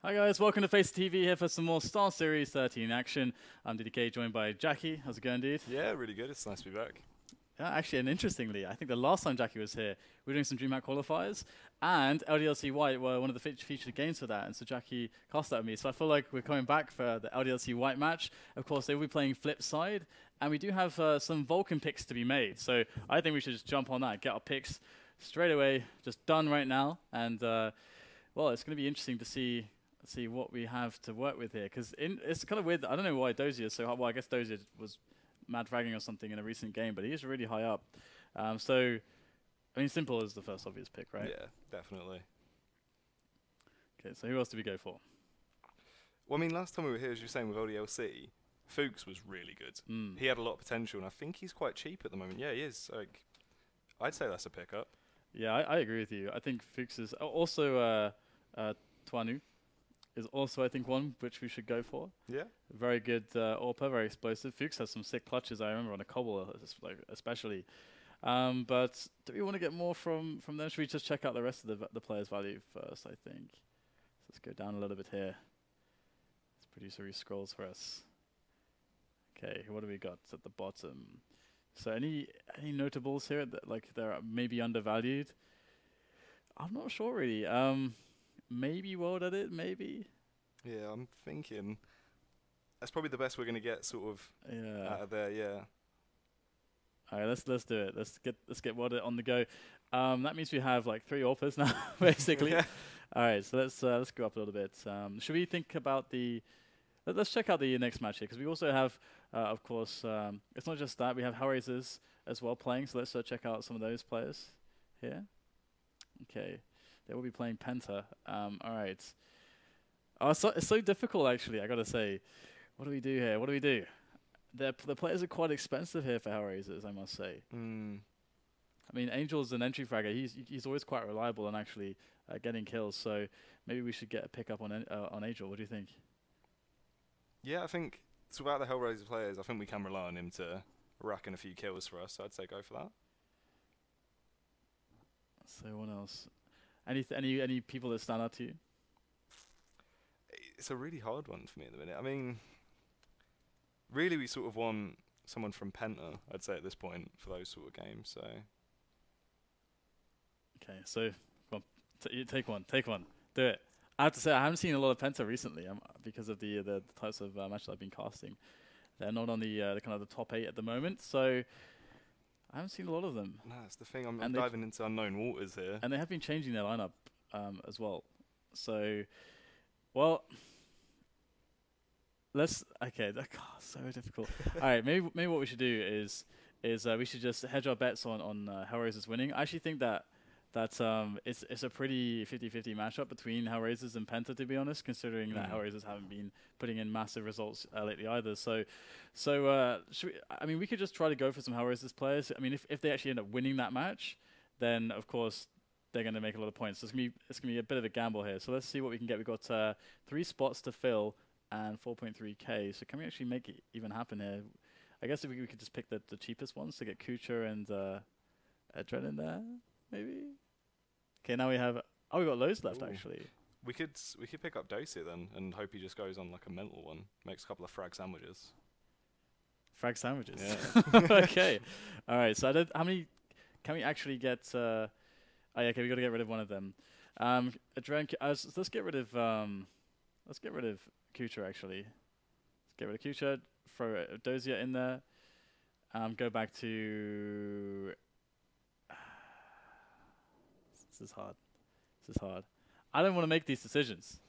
Hi guys, welcome to Face TV here for some more Star Series 13 action. I'm DDK, joined by Jackie. How's it going, dude? Yeah, really good. It's nice to be back. Yeah, actually, and interestingly, I think the last time Jackie was here, we were doing some DreamHack qualifiers, and LDLC.White were one of the featured games for that, and so Jackie cast that with me. So I feel like we're coming back for the LDLC.White match. Of course, they will be playing Flipside, and we do have some Vulcan picks to be made. So I think we should just jump on that, get our picks straight away, just done right now, and well, it's going to be interesting to see what we have to work with here, because it's kind of weird. I don't know why Dozier is so high. Well, I guess Dozier was mad fragging or something in a recent game, but he is really high up. So, I mean, Simple is the first obvious pick, right? Yeah, definitely. Okay, so who else do we go for? Well, I mean, last time we were here, as you were saying, with LDLC, Fuchs was really good. He had a lot of potential, and I think he's quite cheap at the moment. Yeah, he is. Like, I'd say that's a pickup. Yeah, I agree with you. I think Fuchs is also Tuanu is also, I think, one which we should go for. Yeah. Very good AWPer, very explosive. Fuchs has some sick clutches, I remember, on a Cobble especially. But do we want to get more from them? Should we just check out the rest of the players' value first, I think? So let's go down a little bit here. This producer scrolls for us. Okay, what do we got at the bottom? So any notables here that they're maybe undervalued? I'm not sure really. Maybe WorldEdit, maybe. Yeah, I'm thinking that's probably the best we're gonna get, sort of. Yeah. Out of there, yeah. All right, let's do it. Let's get WorldEdit on the go. That means we have like 3 AWPers now, basically. Yeah. All right, so let's go up a little bit. Should we think about the? Let's check out the next match here, because we also have, of course, it's not just that, we have Hellraisers as well playing. So let's check out some of those players here. Okay. They will be playing Penta. All right. Oh, it's so difficult, actually, I got to say. What do we do here? What do we do? The players are quite expensive here for Hellraisers, I must say. I mean, Angel's an entry fragger. He's always quite reliable and actually getting kills. So maybe we should get a pickup on Angel. What do you think? Yeah, I think throughout the Hellraiser players, I think we can rely on him to rack in a few kills for us. So I'd say go for that. So what else? Any people that stand out to you? It's a really hard one for me at the minute. I mean, really, we sort of want someone from Penta, I'd say, at this point for those sort of games. So. Okay, so well, take one, do it. I have to say, I haven't seen a lot of Penta recently, because of the types of matches I've been casting. They're not on the kind of the top 8 at the moment, so. I haven't seen a lot of them. No, that's the thing. I'm diving into unknown waters here. And they have been changing their lineup as well. So, well, okay, so difficult. All right, maybe what we should do is we should just hedge our bets on Hellraisers winning. I actually think that it's a pretty 50-50 matchup between Hellraisers and Penta, to be honest, considering that Hellraisers haven't been putting in massive results lately either. So we could just try to go for some Hellraisers players. I mean, if they actually end up winning that match, then of course they're going to make a lot of points. So it's gonna be a bit of a gamble here. So let's see what we can get. We've got 3 spots to fill and 4.3k. So can we actually make it even happen here? I guess if we could just pick the cheapest ones to get Kucher and Adren in there, maybe. Okay, now we have. Oh, we've got loads left. Ooh. Actually. We could pick up Dozier then and hope he just goes on like a mental one, makes a couple of frag sandwiches. Frag sandwiches. Yeah. Okay. All right. So how many can we actually get? Oh yeah. Okay, we got to get rid of one of them. Let's get rid of Kucher actually. Let's get rid of Kucher. Throw Dozier in there. Go back to. This is hard. I don't want to make these decisions.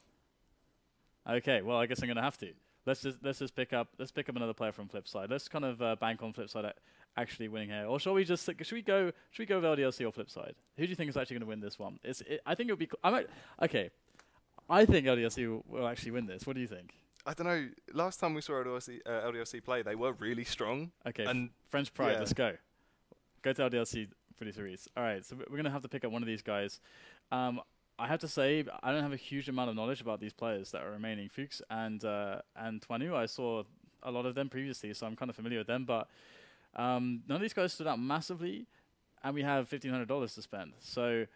Okay, well, I guess I'm gonna have to. Let's just pick up another player from Flipside. Let's kind of bank on Flipside actually winning here. Or shall we go with LDLC or Flipside? Who do you think is actually gonna win this one? I think it'll be. Okay. I think LDLC will actually win this. What do you think? I don't know. Last time we saw LDLC play, they were really strong. Okay. And French Pride. Yeah. Let's go. Go to LDLC. Pretty serious. All right, so we're going to have to pick up one of these guys. I have to say, I don't have a huge amount of knowledge about these players that are remaining. Fuchs and Tuanu, I saw a lot of them previously, so I'm kind of familiar with them. But none of these guys stood out massively, and we have $1,500 to spend. So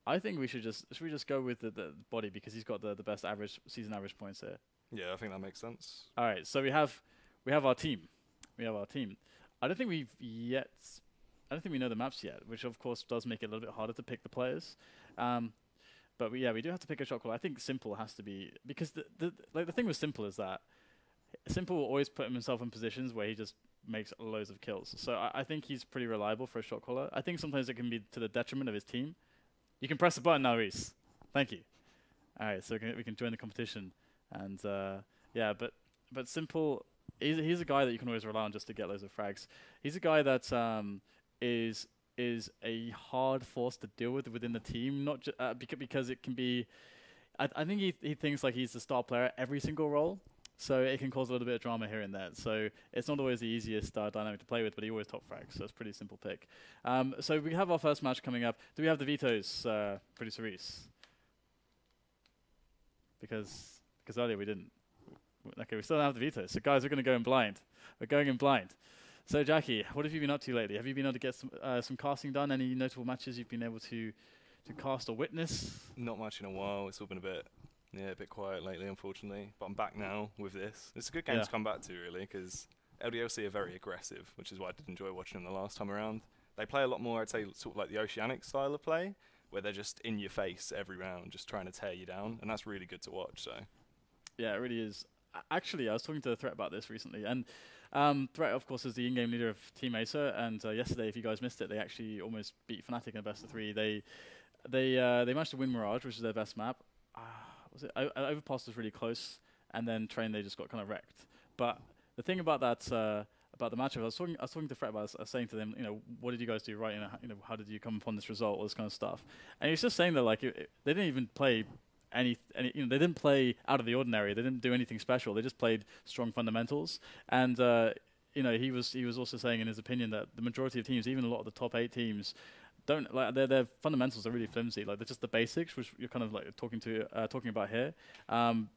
I think we should just go with the body because he's got the best season average points here. Yeah, I think that makes sense. All right, so we have our team. We have our team. I don't think we know the maps yet, which of course does make it a little bit harder to pick the players. But we do have to pick a shot caller. I think Simple has to be, because the thing with Simple is that Simple will always put himself in positions where he just makes loads of kills. So I think he's pretty reliable for a shot caller. I think sometimes it can be to the detriment of his team. You can press the button now, Reese. Thank you. All right, so we can join the competition. And yeah, but Simple, he's a guy that you can always rely on just to get loads of frags. He's a guy that is a hard force to deal with within the team, not because it can be. I think he thinks like he's the star player at every single role, so it can cause a little bit of drama here and there. So it's not always the easiest dynamic to play with, but he always top frags, so it's a pretty simple pick. So we have our first match coming up. Do we have the vetoes, Producer Reese? Because earlier we didn't. Okay, we still don't have the vetoes. So guys, we're going to go in blind. We're going in blind. So Jackie, what have you been up to lately? Have you been able to get some casting done? Any notable matches you've been able to cast or witness? Not much in a while. It's all been a bit quiet lately, unfortunately. But I'm back now with this. It's a good game to come back to, really, because LDLC are very aggressive, which is why I did enjoy watching them the last time around. They play a lot more, I'd say, sort of like the Oceanic style of play, where they're just in your face every round, just trying to tear you down, and that's really good to watch. So, yeah, it really is. Actually, I was talking to the Threat about this recently, and Threat, of course, is the in-game leader of Team Acer, and yesterday, if you guys missed it, they actually almost beat Fnatic in a best of 3. They managed to win Mirage, which is their best map. Was it Overpass was really close, and then Train they just got kind of wrecked. But the thing about that about the matchup, I was talking to Threat about. I was saying to them, what did you guys do right? How did you come upon this result? All this kind of stuff. And he was just saying that like they didn't even play they didn't play out of the ordinary. They didn't do anything special. They just played strong fundamentals. And he was also saying in his opinion that the majority of teams, even a lot of the top 8 teams, don't like their fundamentals are really flimsy. Like they're just the basics, which you're kind of like talking about here.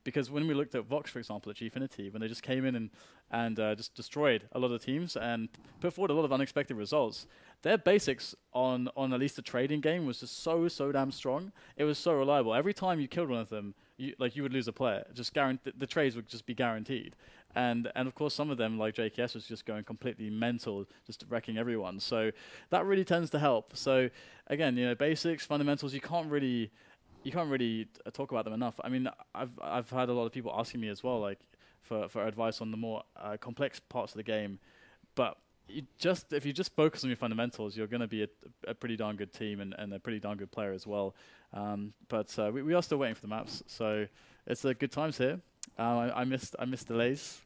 Because when we looked at Vox, for example, at Gfinity, when they just came in and just destroyed a lot of teams and put forward a lot of unexpected results, their basics on at least the trading game was just so damn strong. It was so reliable. Every time you killed one of them, you would lose a player. Just the trades would just be guaranteed. And of course some of them like JKS was just going completely mental, just wrecking everyone. So that really tends to help. So again, basics, fundamentals, you can't really talk about them enough. I mean, I've had a lot of people asking me as well, like for advice on the more complex parts of the game, but if you just focus on your fundamentals, you're going to be a pretty darn good team and a pretty darn good player as well. But we are still waiting for the maps, so it's good times here. I missed delays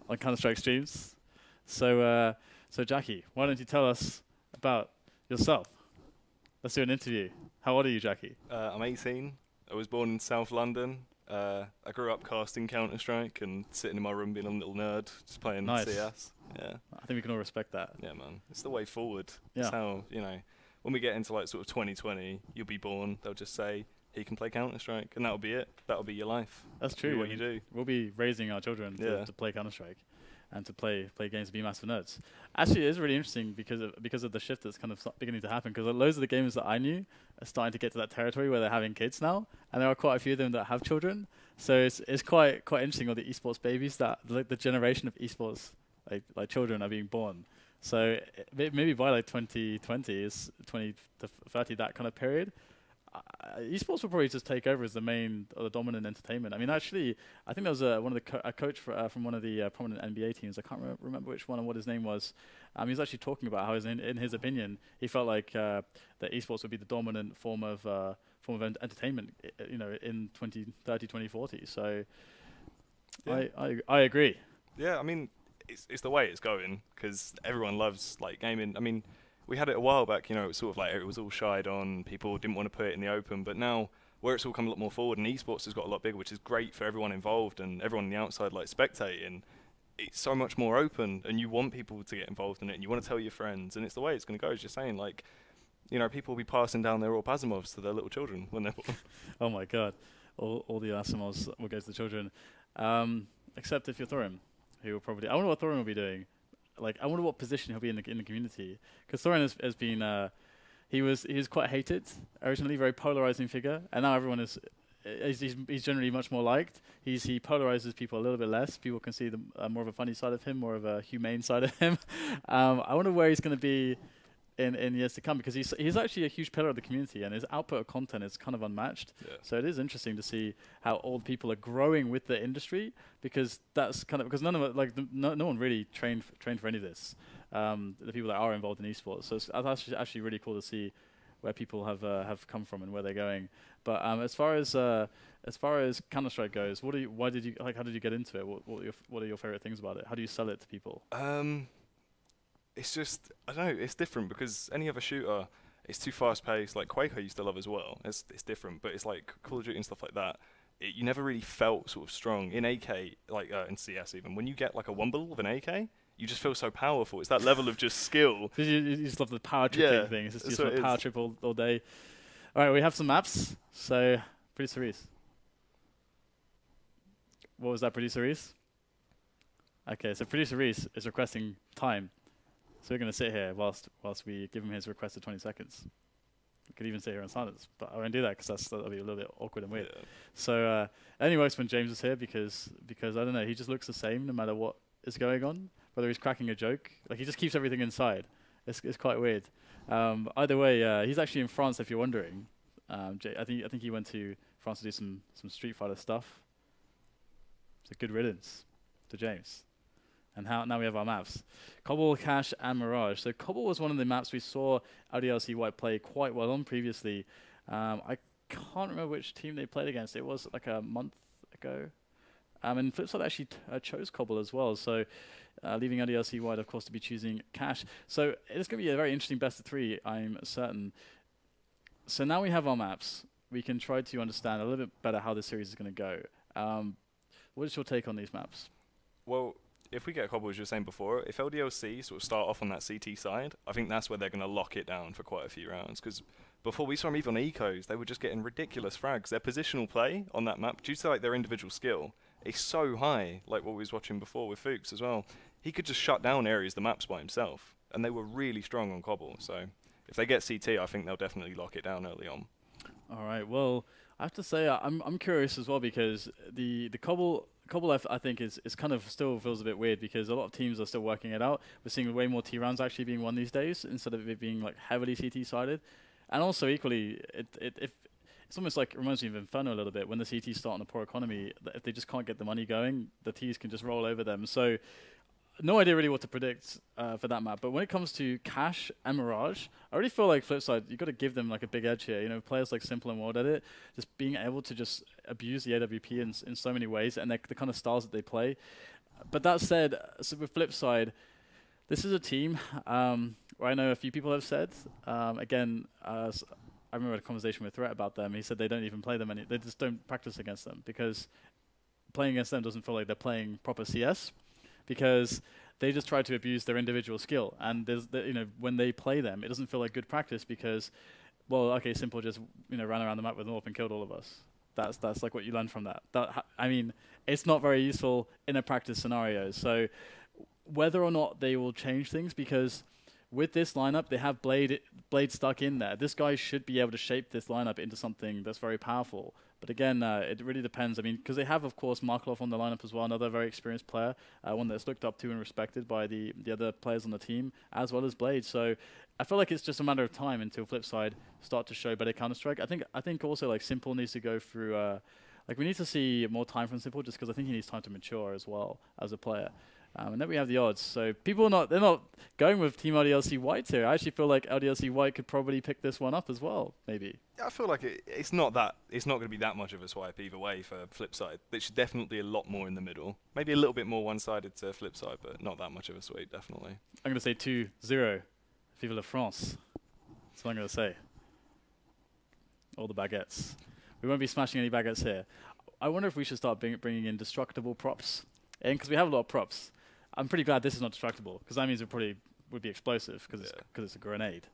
on Counter-Strike streams. So Jackie, why don't you tell us about yourself? Let's do an interview. How old are you, Jackie? I'm 18. I was born in South London. I grew up casting Counter-Strike and sitting in my room being a little nerd, just playing CS. Yeah. I think we can all respect that. Yeah, man. It's the way forward. Yeah. It's how, when we get into like sort of 2020, you'll be born, they'll just say, he can play Counter-Strike, and that'll be it. That'll be your life. That's true. What you do. We'll be raising our children to play Counter-Strike and to play games to be massive nerds. Actually, it is really interesting because of the shift that's kind of beginning to happen, because loads of the gamers that I knew are starting to get to that territory where they're having kids now, and there are quite a few of them that have children. So it's quite interesting, all the esports babies, that the generation of esports like children are being born. So maybe by like 2020 is 20 to 30, that kind of period, esports will probably just take over as the main or the dominant entertainment. I mean, actually, I think there was a coach from one of the prominent NBA teams. I can't remember which one and what his name was. He was actually talking about how, in his opinion, he felt like that esports would be the dominant form of entertainment, in 2030, 2040. So, yeah. I agree. Yeah, I mean, it's the way it's going, because everyone loves like gaming. I mean, we had it a while back, it was sort of like it was all shied on, people didn't want to put it in the open, but now where it's all come a lot more forward and esports has got a lot bigger, which is great for everyone involved and everyone on the outside like spectating, it's so much more open and you want people to get involved in it and you want to tell your friends, and it's the way it's going to go, as you're saying, like, people will be passing down their Orpasimovs to their little children when they're born. Oh my god, all the Asimovs will go to the children, except if you're Thorin, who will probably, I wonder what Thorin will be doing. Like, I wonder what position he'll be in the community, because Thorin has been he was quite hated originally, very polarizing figure, and now everyone is. He's generally much more liked. He polarizes people a little bit less. People can see more of a funny side of him, more of a humane side of him. I wonder where he's going to be in years to come, because he's actually a huge pillar of the community, and his output of content is kind of unmatched. Yeah. So it is interesting to see how old people are growing with the industry, because that's kind of because none of it, like no one really trained for any of this. The people that are involved in esports. So it's actually really cool to see where people have come from and where they're going. But as far as Counter-Strike goes, how did you get into it? What are your favorite things about it? How do you sell it to people? It's just, I don't know, it's different because any other shooter, it's too fast-paced. Like Quake I used to love as well. It's different, but it's like Call of Duty and stuff like that. You never really felt sort of strong in AK, like in CS even. When you get like a wumble of an AK, you just feel so powerful. It's that level of just skill. You just love the power tripping thing. It's just like power trip all day. All right, we have some maps. So, Producer Reese. What was that, Producer Reese? Okay, so Producer Reese is requesting time. So we're going to sit here whilst we give him his requested 20 seconds. We could even sit here in silence, but I won't do that because that'll be a little bit awkward and weird. Yeah. So only works when James is here because I don't know, he just looks the same no matter what is going on. Whether he's cracking a joke, like he just keeps everything inside. It's quite weird. Either way, he's actually in France if you're wondering. I think he went to France to do some Street Fighter stuff. So good riddance to James. And now we have our maps. Cobble, Cache, and Mirage. So Cobble was one of the maps we saw LDLC.White play quite well on previously. I can't remember which team they played against. It was like a month ago. And Flipsid actually chose Cobble as well. So leaving LDLC.White, of course, to be choosing Cache. So it's going to be a very interesting best of 3, I'm certain. So now we have our maps. We can try to understand a little bit better how this series is going to go. What is your take on these maps? Well, if we get Cobble, as you were saying before, if LDLC sort of start off on that CT side, I think that's where they're going to lock it down for quite a few rounds. Because before we saw them even on ecos, they were just getting ridiculous frags. Their positional play on that map, due to like their individual skill, is so high, like what we was watching before with Fuchs as well. He could just shut down areas of the maps by himself, and they were really strong on Cobble. So if they get CT, I think they'll definitely lock it down early on. All right, well, I have to say I'm curious as well, because the Cobble I think is kind of still feels a bit weird, because a lot of teams are still working it out. We're seeing way more T rounds actually being won these days instead of it being like heavily CT sided, and also equally it's almost like, it reminds me of Inferno a little bit. When the CTs start on a poor economy, if they just can't get the money going, the Ts can just roll over them. So no idea really what to predict for that map. But when it comes to Cache and Mirage, I already feel like Flipside, you've got to give them like a big edge here. You know, players like Simple and WorldEdit, just being able to just abuse the AWP in so many ways, and the kind of styles that they play. But that said, so with Flipside, this is a team where I know a few people have said, again, I remember a conversation with Threat about them. He said they don't even play them, they just don't practice against them, because playing against them doesn't feel like they're playing proper CS, because they just try to abuse their individual skill. And when they play them, it doesn't feel like good practice, because, well, okay, Simple just ran around the map with an AWP and killed all of us. That's like what you learn from that. I mean, it's not very useful in a practice scenario. So whether or not they will change things, because with this lineup, they have Blade stuck in there. This guy should be able to shape this lineup into something that's very powerful. But again, it really depends. I mean, because they have, of course, Markelov on the lineup as well, another very experienced player, one that's looked up to and respected by the other players on the team, as well as Blade. So I feel like it's just a matter of time until Flipside start to show better Counter-Strike. I think also like Simple needs to go through, like we need to see more time from Simple, just because I think he needs time to mature as well as a player. And then we have the odds. So people they're not going with Team LDLC.White here. I actually feel like LDLC.White could probably pick this one up as well, maybe. I feel like it's not going to be that much of a swipe either way for Flipside. It should definitely be a lot more in the middle. Maybe a little bit more one-sided to Flipside, but not that much of a sweep, definitely. I'm going to say 2-0. Vive la France. That's what I'm going to say. All the baguettes. We won't be smashing any baguettes here. I wonder if we should start bringing in destructible props. Because we have a lot of props. I'm pretty glad this is not destructible, because that means it probably would be explosive, because it's a grenade,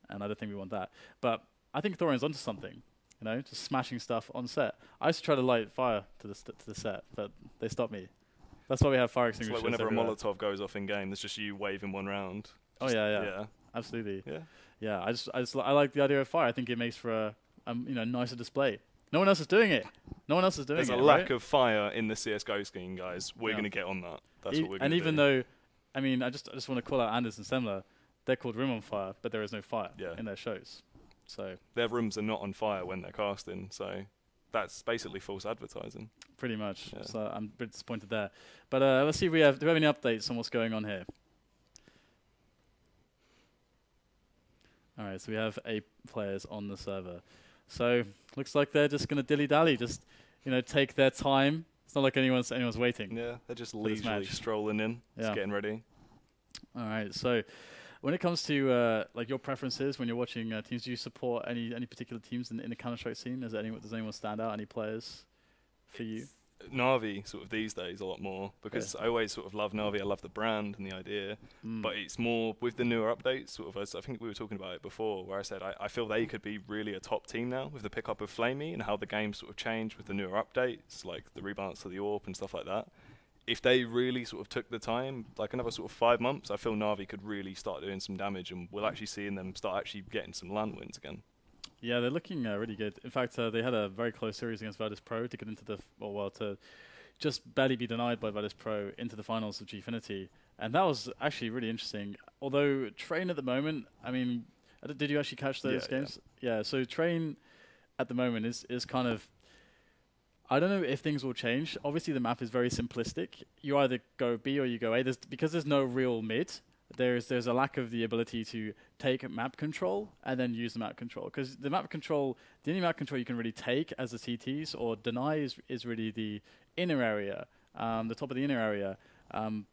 and I don't think we want that. But I think Thorian's onto something, just smashing stuff on set. I used to try to light fire to the set, but they stopped me. That's why we have fire extinguishers. It's like whenever a Molotov goes off in game, there's just you waving one round. Oh yeah. absolutely. Yeah. Yeah, I like the idea of fire. I think it makes for a nicer display. No one else is doing it. No one else is doing it. There's a lack of fire in the CS:GO scene, guys. We're going to get on that. That's what we're going to do. And even though, I mean, I just want to call out Anders and Semler. They're called Room on Fire, but there is no fire in their shows. So their rooms are not on fire when they're casting. So that's basically false advertising. Pretty much. Yeah. So I'm a bit disappointed there. But let's see if do we have any updates on what's going on here. All right, so we have 8 players on the server. So looks like they're just going to dilly-dally, just take their time. It's not like anyone's waiting. Yeah, they're just leisurely strolling in, just getting ready. All right, so when it comes to like your preferences when you're watching teams, do you support any particular teams in the Counter-Strike scene? Does anyone stand out? Any players for you? Na'Vi sort of these days a lot more, because I always sort of love Na'Vi. I love the brand and the idea, but it's more with the newer updates, sort of, as I think we were talking about it before, where I said I feel they could be really a top team now with the pickup of Flamey and how the game sort of changed with the newer updates, like the rebalance to the AWP and stuff like that. If they really sort of took the time, like another sort of 5 months, I feel Na'Vi could really start doing some damage, and we'll actually seeing them start actually getting some LAN wins again. Yeah, they're looking really good. In fact, they had a very close series against Vlаdуslаv to get into the to just barely be denied by Vlадуслаv into the finals of Gfinity, and that was actually really interesting. Although Train at the moment, I mean, did you actually catch those games? Yeah. So Train at the moment is kind of, I don't know if things will change. Obviously, the map is very simplistic. You either go B or you go A. Because there's no real mid. There's a lack of the ability to take map control and then use the map control, because the only map control you can really take as the CTs or deny is really the inner area, the top of the inner area, and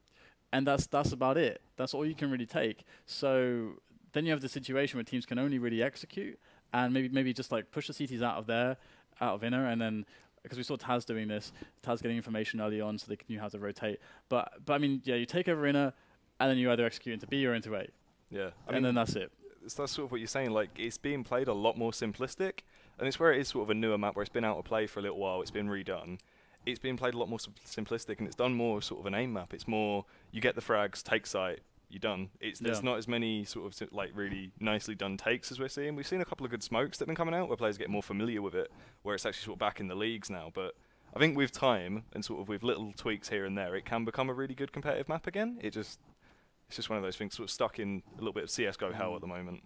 that's about it. That's all you can really take. So then you have the situation where teams can only really execute and maybe just like push the CTs out of inner, and then because we saw Taz doing this, Taz getting information early on so they knew how to rotate. But I mean, yeah, you take over inner, and then you either execute into B or into A. Yeah. And then that's it. That's sort of what you're saying. Like, it's being played a lot more simplistic. And it's where it is sort of a newer map where it's been out of play for a little while. It's been redone. It's being played a lot more simplistic, and it's done more sort of an aim map. It's more, you get the frags, take site, you're done. There's not as many sort of like really nicely done takes as we're seeing. We've seen a couple of good smokes that have been coming out where players get more familiar with it, where it's actually sort of back in the leagues now. But I think with time and sort of with little tweaks here and there, it can become a really good competitive map again. It's just one of those things sort of stuck in a little bit of CSGO hell at the moment.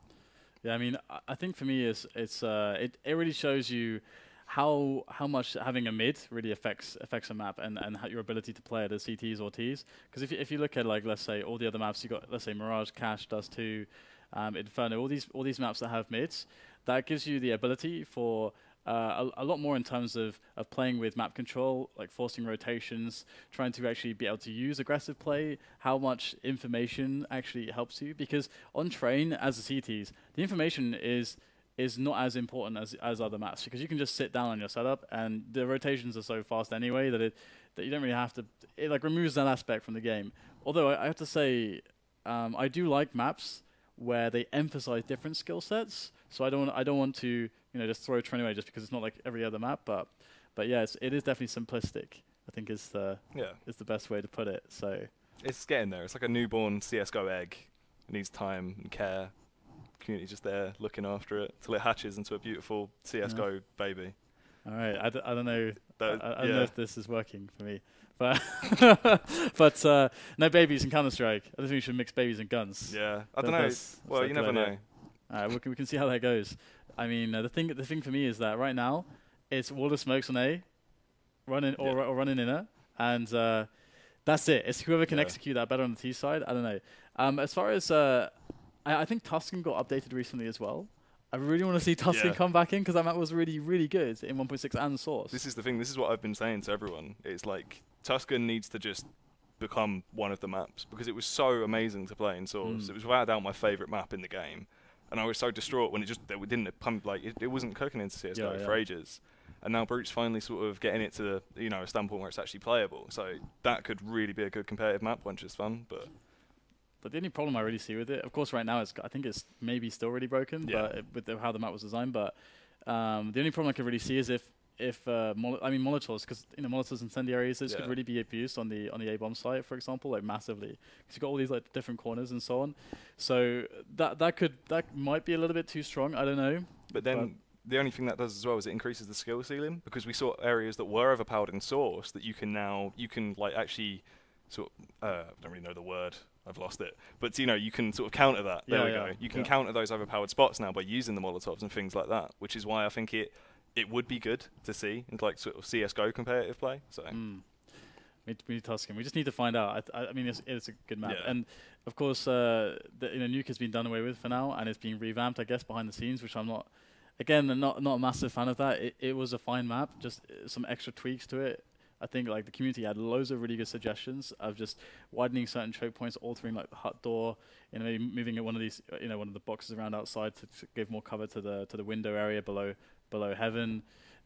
Yeah, I mean, I think for me it really shows you how much having a mid really affects a map and your ability to play it as CTs or Ts. Because if you look at, like, let's say all the other maps you got, let's say Mirage, Cash, Dust 2, Inferno, all these maps that have mids, that gives you the ability for a lot more in terms of playing with map control, like forcing rotations, trying to actually be able to use aggressive play, how much information actually helps you. Because on Train, as the CTs, the information is not as important as other maps, because you can just sit down on your setup and the rotations are so fast anyway that you don't really have to, it like removes that aspect from the game. Although I have to say, I do like maps where they emphasize different skill sets. So I don't want to just throw Train away just because it's not like every other map. But yeah, it is definitely simplistic, I think is the best way to put it. So it's getting there. It's like a newborn CSGO egg. It needs time and care. Community just there looking after it till it hatches into a beautiful CSGO baby. All right, I don't know. I don't know if this is working for me, but no babies in Counter-Strike. I don't think we should mix babies and guns. Yeah, I don't know. Well, you never know. All right, we can see how that goes. I mean, the thing for me is that right now it's wall of smokes on A, running or running inner, and that's it. It's whoever can execute that better on the T side. I don't know. As far as I think Tuscan got updated recently as well. I really want to see Tuscan come back in, because that map was really, really good in 1.6 and Source. This is the thing. This is what I've been saying to everyone. It's like Tuscan needs to just become one of the maps, because it was so amazing to play in Source. It was without doubt my favourite map in the game. And I was so distraught when it didn't pump, like it wasn't cooking into CSGO for ages. And now Brute's finally sort of getting it to a standpoint where it's actually playable. So that could really be a good competitive map, which is fun. But the only problem I really see with it, of course, right now I think it's maybe still really broken, but with how the map was designed. But the only problem I could really see is if I mean Molotovs, because Molotovs incendiaries, this Yeah. could really be abused on the A-bomb site, for example, like massively, because you've got all these like different corners and so on. So that might be a little bit too strong. I don't know. But then the only thing that does as well is it increases the skill ceiling, because we saw areas that were overpowered in Source that you can like actually sort of I don't really know the word. I've lost it. But you can sort of counter that. There we go. You can counter those overpowered spots now by using the Molotovs and things like that, which is why I think it would be good to see in like sort of CS:GO competitive play. So we need Tuscan. We just need to find out. I mean, it's a good map, and of course, Nuke has been done away with for now, and it's being revamped, I guess, behind the scenes, which I'm not. Again, not a massive fan of that. It was a fine map, just some extra tweaks to it. I think like the community had loads of really good suggestions of just widening certain choke points, altering like the hut door, maybe moving one of these, one of the boxes around outside to give more cover to the window area below heaven,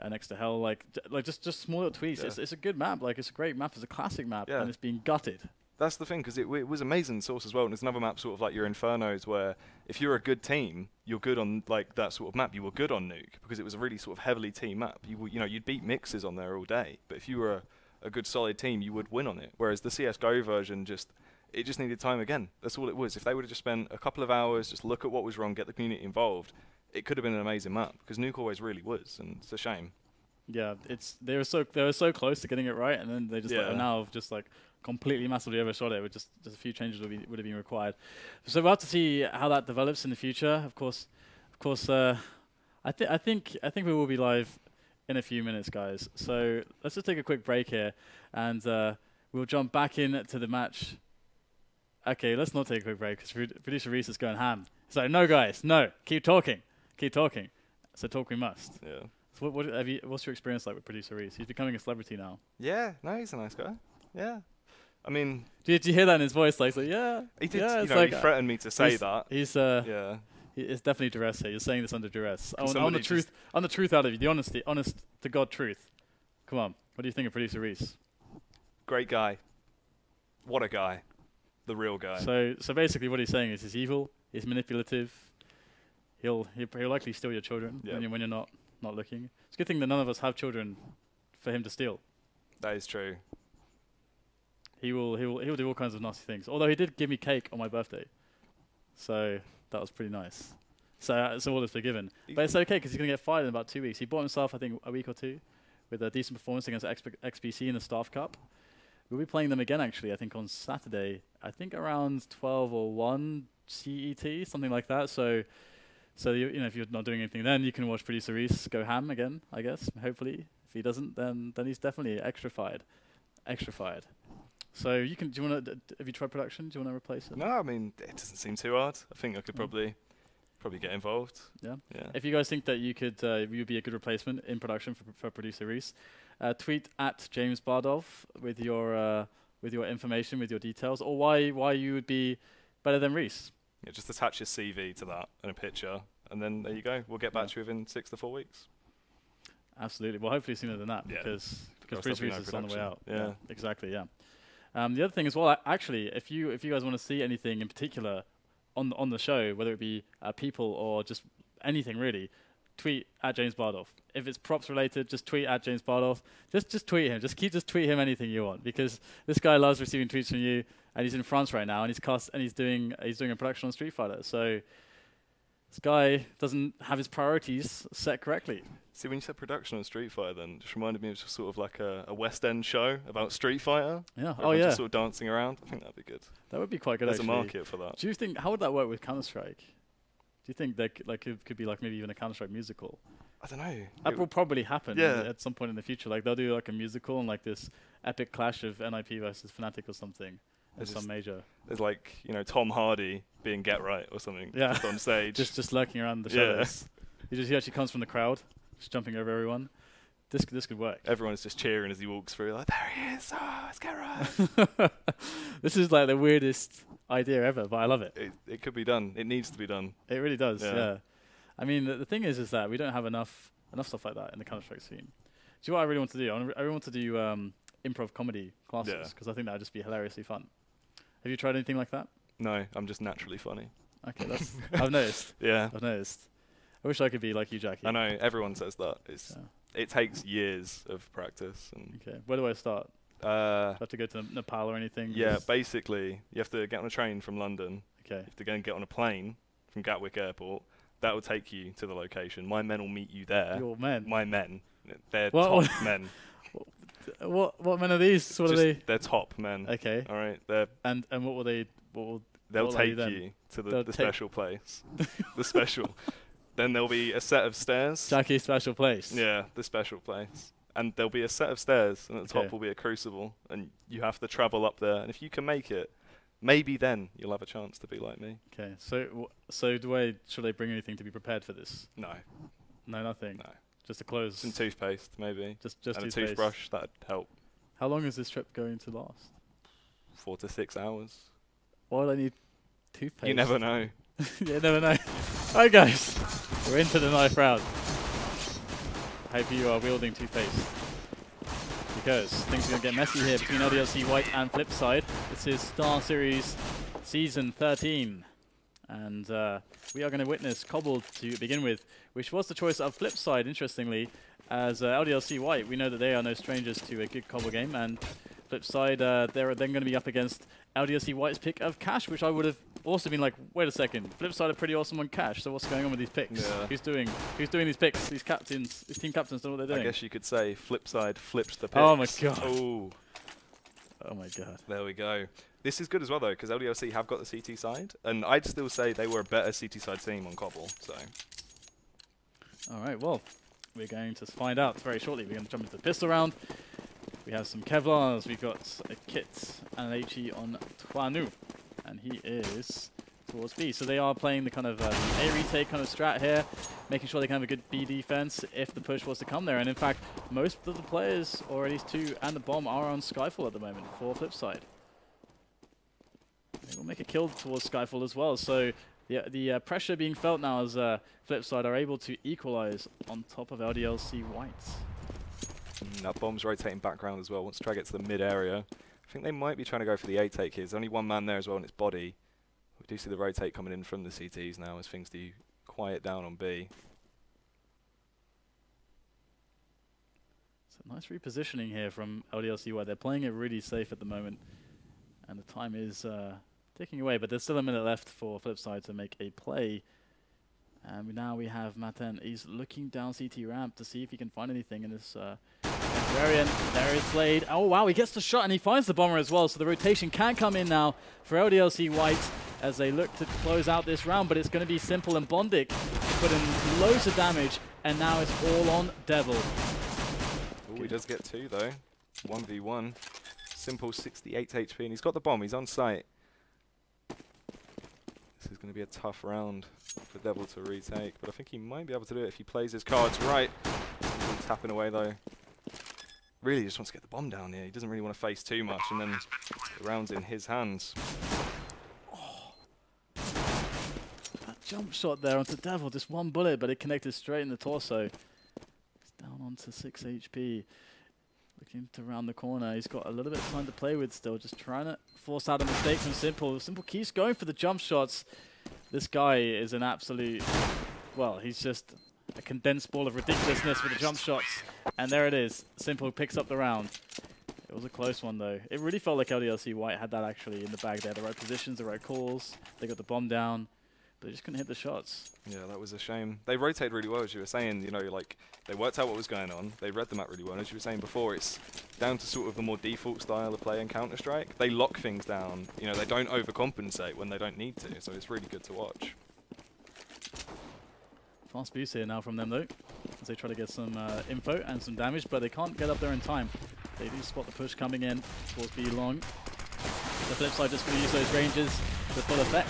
next to hell. Like just small little tweaks. Yeah. It's a good map. Like it's a great map. It's a classic map, and it's being gutted. That's the thing, because it was amazing in Source as well, and it's another map sort of like your Infernos, where if you're a good team, you're good on like that sort of map. You were good on Nuke because it was a really sort of heavily team map. You'd beat mixes on there all day, but if you were a good solid team, you would win on it. Whereas the CS:GO version just needed time again. That's all it was. If they would have just spent a couple of hours, just look at what was wrong, get the community involved, it could have been an amazing map, because Nuke always really was, and it's a shame. Yeah, they were so close to getting it right, and then they just now just like completely massively overshot it with just a few changes would have been required. So we'll have to see how that develops in the future. Of course, I think we will be live in a few minutes, guys. So let's just take a quick break here, and we'll jump back into the match. Okay, let's not take a quick break, because producer Reese is going ham. So no, guys, no, keep talking. So talk we must. Yeah. So what's your experience like with producer Reese? He's becoming a celebrity now. Yeah, no, he's a nice guy. Yeah. I mean, did you hear that in his voice? Like, so yeah, he did. Yeah, he threatened me to say that. He's it's definitely duress here. You're saying this under duress. On the truth out of you, the honesty, honest to God truth. Come on, what do you think of producer Reese? Great guy. What a guy, the real guy. So basically, what he's saying is he's evil. He's manipulative. He'll likely steal your children when you're not looking. It's a good thing that none of us have children for him to steal. That is true. He will do all kinds of nasty things. Although he did give me cake on my birthday, so that was pretty nice. So all is forgiven. But it's okay, because he's gonna get fired in about 2 weeks. He bought himself, I think, a week or two with a decent performance against XBC in the Staff Cup. We'll be playing them again, actually, I think on Saturday. I think around 12 or 1 CET, something like that. So if you're not doing anything, then you can watch producer Reese go ham again, I guess. Hopefully, if he doesn't, then he's definitely extra fired. So you can. Do you want to? Have you tried production? Do you want to replace it? No, I mean it doesn't seem too hard. I think I could probably get involved. Yeah. If you guys think that you could, you'd be a good replacement in production for producer Reese, tweet at James Bardov with your information, with your details, or why you would be better than Reese. Yeah, just attach your CV to that and a picture, and then there you go. We'll get back to you within 6 to 4 weeks. Absolutely. Well, hopefully sooner than that, because producer Reese is on the way out. Yeah. Exactly. Yeah. The other thing as well, actually, if you guys want to see anything in particular on the show, whether it be people or just anything really, tweet at James Bardov. If it's props related, just tweet at James Bardov. Just tweet him. Just tweet him anything you want, because this guy loves receiving tweets from you, and he's in France right now, and he's doing a production on Street Fighter. So this guy doesn't have his priorities set correctly. See, when you said production on Street Fighter, then it just reminded me of just sort of like a West End show about Street Fighter. Yeah. Just sort of dancing around. I think that'd be good. That would be quite good. There's actually a market for that. Do you think, how would that work with Counter-Strike? Do you think that it could be like maybe even a Counter-Strike musical? I don't know. That will probably happen at some point in the future. Like they'll do like a musical and like this epic clash of NIP versus Fnatic or something. There's some major. There's like, Tom Hardy being Get Right or something just on stage. just lurking around the shadows. He actually comes from the crowd, just jumping over everyone. This could work. Everyone's just cheering as he walks through, like, there he is, it's Get Right. This is like the weirdest idea ever, but I love it. It could be done. It needs to be done. It really does, yeah. I mean, the thing is that we don't have enough stuff like that in the Counter-Strike scene. Do you know what I really want to do? I really want to do improv comedy classes, because I think that would just be hilariously fun. Have you tried anything like that? No, I'm just naturally funny. Okay, I've noticed. Yeah. I've noticed. I wish I could be like you, Jackie. I know, everyone says that. it takes years of practice. And okay, where do I start? Do I have to go to Nepal or anything? Yeah, basically, you have to get on a train from London. Okay. You have to go and get on a plane from Gatwick Airport. That will take you to the location. My men will meet you there. Your men? My men. They're top men. What men are these? What are they? They're top men. Okay. All right. And what will they? They'll take you to the special place. The special. Then there'll be a set of stairs. Jackie's special place. Yeah, the special place. And there'll be a set of stairs, and at the top will be a crucible, and you have to travel up there. And if you can make it, maybe then you'll have a chance to be like me. Okay. So should I bring anything to be prepared for this? No. No, nothing. No. Just a clothes. Some toothpaste, maybe. Just and toothpaste. a toothbrush. That'd help. How long is this trip going to last? 4 to 6 hours. Why would I need toothpaste? You never know. You never know. Alright, guys. We're into the knife round. I hope you are wielding toothpaste, because things are going to get messy here between LDLC.White and Flipside. This is Star Series Season 13. And we are going to witness Cobble to begin with, which was the choice of Flipside, interestingly, as LDLC.White. We know that they are no strangers to a good Cobble game, and Flipside, they're then going to be up against LDLC.White's pick of Cash, which I would have also been like, wait a second, Flipside are pretty awesome on Cash, so what's going on with these picks? Yeah. Who's doing these picks? These captains, these team captains know what they're doing. I guess you could say Flipside flipped the picks. Oh my god. Oh. Oh my god. There we go. This is good as well, though, because LDLC have got the CT side, and I'd still say they were a better CT side team on Cobble. So. All right, well, we're going to find out very shortly. We're going to jump into the pistol round. We have some Kevlars. We've got a Kit and an HE on Tuanu, and he is towards B. So they are playing the kind of A retake kind of strat here, making sure they can have a good B defense if the push was to come there. And in fact, most of the players, or at least 2 and the bomb, are on Skyfall at the moment for Flipside. They will make a kill towards Skyfall as well. So the pressure being felt now as Flipside are able to equalize on top of LDLC.White. That bomb's rotating background as well. Wants to try to get to the mid area. I think they might be trying to go for the A take here. There's only one man there as well, and it's Body. We do see the rotate coming in from the CTs now as things do quiet down on B. So nice repositioning here from LDLC.White. They're playing it really safe at the moment, and the time is ticking away, but there's still a minute left for Flipside to make a play. And now we have Maten. He's looking down CT ramp to see if he can find anything in this variant. There is Blade. Oh wow, he gets the shot and he finds the bomber as well. So the rotation can come in now for LDLC.White as they look to close out this round, but it's going to be Simple and bondik put in loads of damage, and now it's all on Devil. Ooh, he does get 2 though. 1v1. Simple 68 HP, and he's got the bomb. He's on site. This is going to be a tough round for Devil to retake, but I think he might be able to do it if he plays his cards right. He's tapping away though. Really just wants to get the bomb down here. He doesn't really want to face too much, and then the round's in his hands. Oh. That jump shot there onto Devil, just one bullet, but it connected straight in the torso. He's down onto 6 HP. Looking to round the corner. He's got a little bit of time to play with still, just trying to force out a mistake from Simple. Simple keeps going for the jump shots. This guy is an absolute, well, he's just a condensed ball of ridiculousness with the jump shots. And there it is. Simple picks up the round. It was a close one though. It really felt like LDLC.White had that actually in the bag there. The right positions, the right calls. They got the bomb down, but they just couldn't hit the shots. Yeah, that was a shame. They rotated really well, as you were saying. You know, like, they worked out what was going on. They read the map really well. As you were saying before, it's down to sort of the more default style of play in Counter-Strike. They lock things down. You know, they don't overcompensate when they don't need to. So it's really good to watch. Fast boost here now from them though, as they try to get some info and some damage, but they can't get up there in time. They do spot the push coming in towards B long. The Flipside just going to use those ranges to full effect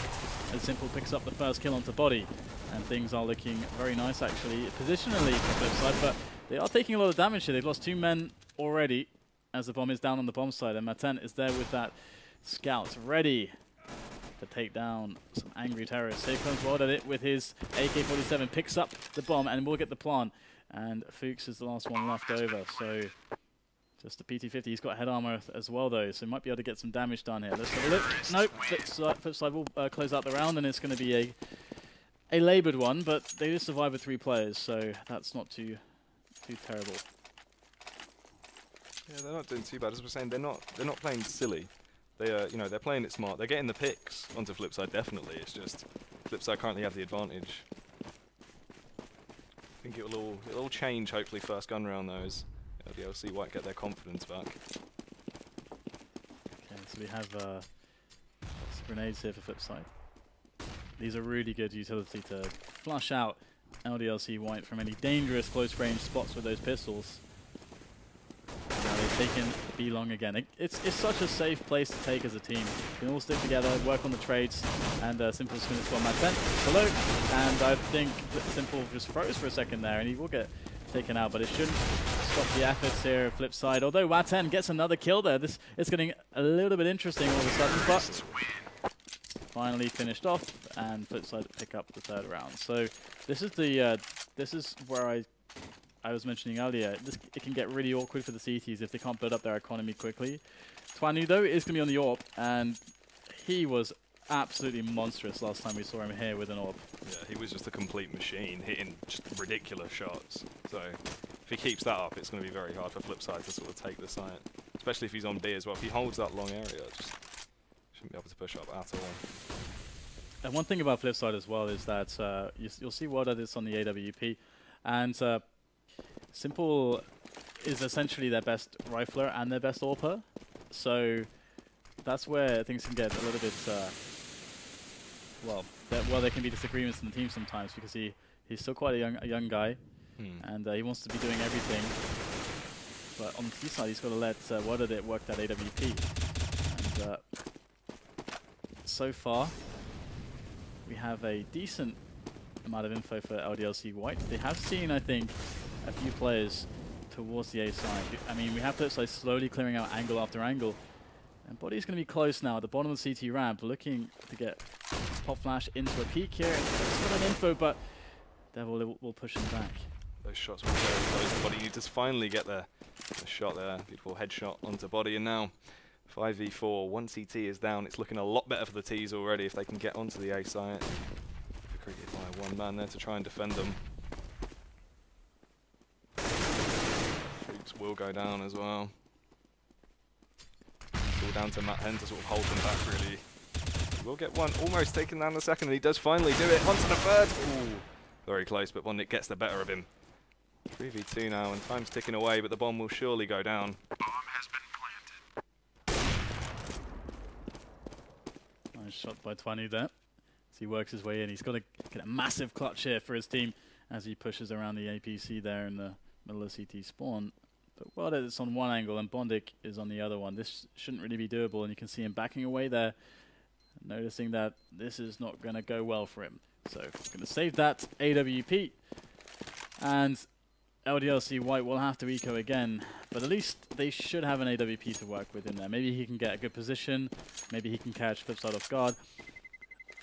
as Simple picks up the first kill onto Body. And things are looking very nice actually, positionally for Flipside, but they are taking a lot of damage here. They've lost 2 men already as the bomb is down on the bomb side, and Maten is there with that scout ready to take down some angry terrorists. Here comes WorldEdit with his AK-47, picks up the bomb and will get the plant. And Fuchs is the last one left over, so just a PT-50. He's got head armor as well though, so he might be able to get some damage done here. Let's have a look. Nope, Flipside will close out the round, and it's going to be a laboured one, but they did survive with 3 players, so that's not too too terrible. Yeah, they're not doing too bad. As we're saying, they're not playing silly. They are, you know, they're playing it smart. They're getting the picks onto Flipside, definitely. It's just Flipside currently have the advantage. I think it'll all change hopefully first gun round though, as LDLC.White get their confidence back. Okay, so we have some grenades here for Flipside. These are really good utility to flush out LDLC.White from any dangerous close range spots with those pistols. Now they've taken Belong again. It's such a safe place to take as a team. You can all stick together, work on the trades, and Simple's going to spawn my tent below. And I think that Simple just froze for a second there, and he will get taken out, but it shouldn't stop the efforts here of Flipside. Although Waten gets another kill there, this is getting a little bit interesting all of a sudden, but finally finished off, and Flipside pick up the third round. So this is the this is where I was mentioning earlier. It can get really awkward for the CTs if they can't build up their economy quickly. Twanu though is going to be on the AWP, and he was absolutely monstrous last time we saw him here with an AWP. Yeah, he was just a complete machine, hitting just ridiculous shots. So if he keeps that up, it's going to be very hard for Flipside to sort of take the site, especially if he's on B as well. If he holds that long area, just shouldn't be able to push up at all. And one thing about Flipside as well is that you'll see WorldEdit on the AWP, and Simple is essentially their best rifler and their best AWPer. So that's where things can get a little bit, well, there can be disagreements in the team sometimes, because he's still quite a young guy, and he wants to be doing everything. But on the T side, he's got to let WorldEdit work that AWP. And so far, we have a decent amount of info for LDLC.White. They have seen, I think, a few players towards the A side. I mean, we have Flipside slowly clearing out angle after angle. And body's going to be close now at the bottom of the CT ramp, looking to get pop flash into a peak here. It's not an info, but Devil will push him back. Those shots were very close. Body, you just finally get the shot there. Beautiful headshot onto body, and now 5v4. One CT is down. It's looking a lot better for the T's already if they can get onto the A site. Created by one man there to try and defend them. Fuchs will go down as well. It's all down to Matt Hen to sort of hold them back, really. We'll get one almost taken down the second, and he does finally do it. Onto the third. Ooh, very close, but bondik gets the better of him. 3v2 now, and time's ticking away, but the bomb will surely go down. Bomb has been planted. Nice shot by Twanu there. As he works his way in, he's got to get a massive clutch here for his team as he pushes around the APC there in the middle of CT spawn. But WorldEdit's on one angle and bondik is on the other one. This shouldn't really be doable, and you can see him backing away there, noticing that this is not going to go well for him. So he's going to save that AWP, and LDLC.White will have to eco again, but at least they should have an AWP to work with in there. Maybe he can get a good position, maybe he can catch Flipside off guard.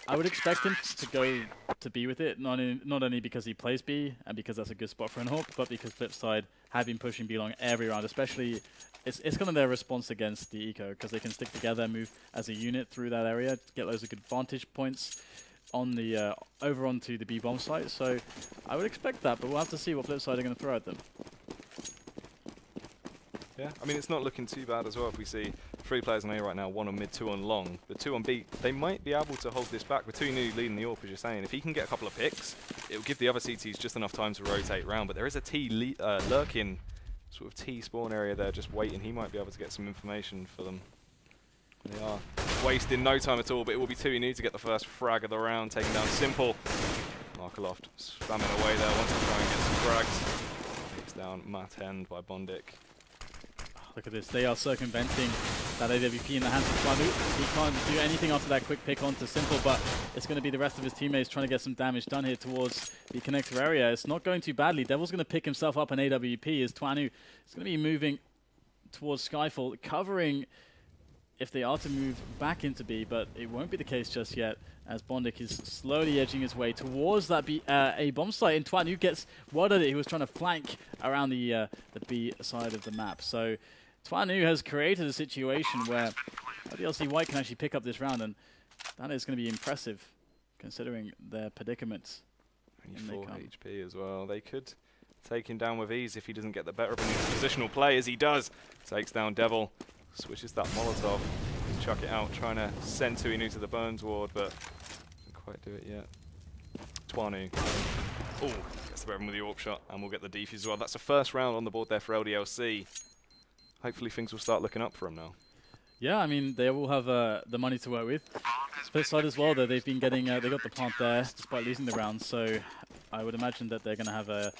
I would expect him to go to B with it, not only because he plays B and because that's a good spot for an AWP, but because Flipside have been pushing B long every round, especially it's kind of their response against the eco, because they can stick together, move as a unit through that area, get loads of good vantage points on the over onto the B bomb site. So I would expect that, but we'll have to see what Flipside are going to throw at them. Yeah, I mean, it's not looking too bad as well if we see 3 players on A right now, 1 on mid, 2 on long. The 2 on B, they might be able to hold this back with 2 new leading the AWP, as you're saying. If he can get a couple of picks, it will give the other CTs just enough time to rotate round. But there is a T lurking sort of T spawn area there just waiting. He might be able to get some information for them. They are wasting no time at all, but it will be 2 new to get the first frag of the round, taking down Simple. Markelov spamming away there, wants to try and get some frags. Takes down Matt End by bondik. Look at this, they are circumventing that AWP in the hands of Vlаду. He can't do anything after that quick pick onto Simple, but it's going to be the rest of his teammates trying to get some damage done here towards the connector area. It's not going too badly. Devil's going to pick himself up an AWP as Twanu is going to be moving towards Skyfall, covering if they are to move back into B, but it won't be the case just yet, as bondik is slowly edging his way towards that A bomb site, and Twanu gets WorldEdit. He was trying to flank around the B side of the map. So Twanu has created a situation where LDLC.White can actually pick up this round, and that is going to be impressive considering their predicament. Only 4 HP as well. They could take him down with ease if he doesn't get the better of him in his positional play, as he does. Takes down Devil, switches that Molotov, chuck it out, trying to send TwoENU to the Burns ward, but doesn't quite do it yet. TwoENU. Oh, gets the better of him with the AWP shot, and we'll get the defuse as well. That's the first round on the board there for LDLC. Hopefully things will start looking up for him now. Yeah, I mean, they will have the money to work with. Flip side as well, though, they've been getting, they got the plant there despite losing the round, so I would imagine that they're going to have a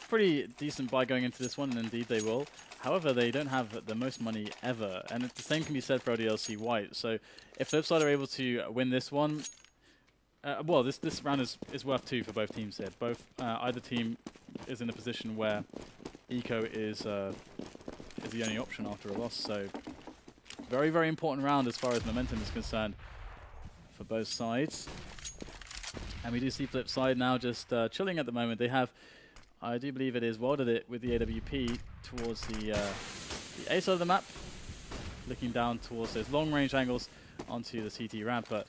pretty decent buy going into this one, and indeed they will. However, they don't have the most money ever, and the same can be said for LDLC.White. So if Flipside are able to win this one, well, this round is worth 2 for both teams here. Either team is in a position where eco is the only option after a loss, so very, very important round as far as momentum is concerned for both sides. And we do see Flipside now just chilling at the moment. They have, I do believe it is WorldEdit with the AWP towards the A side of the map, looking down towards those long-range angles onto the CT ramp. But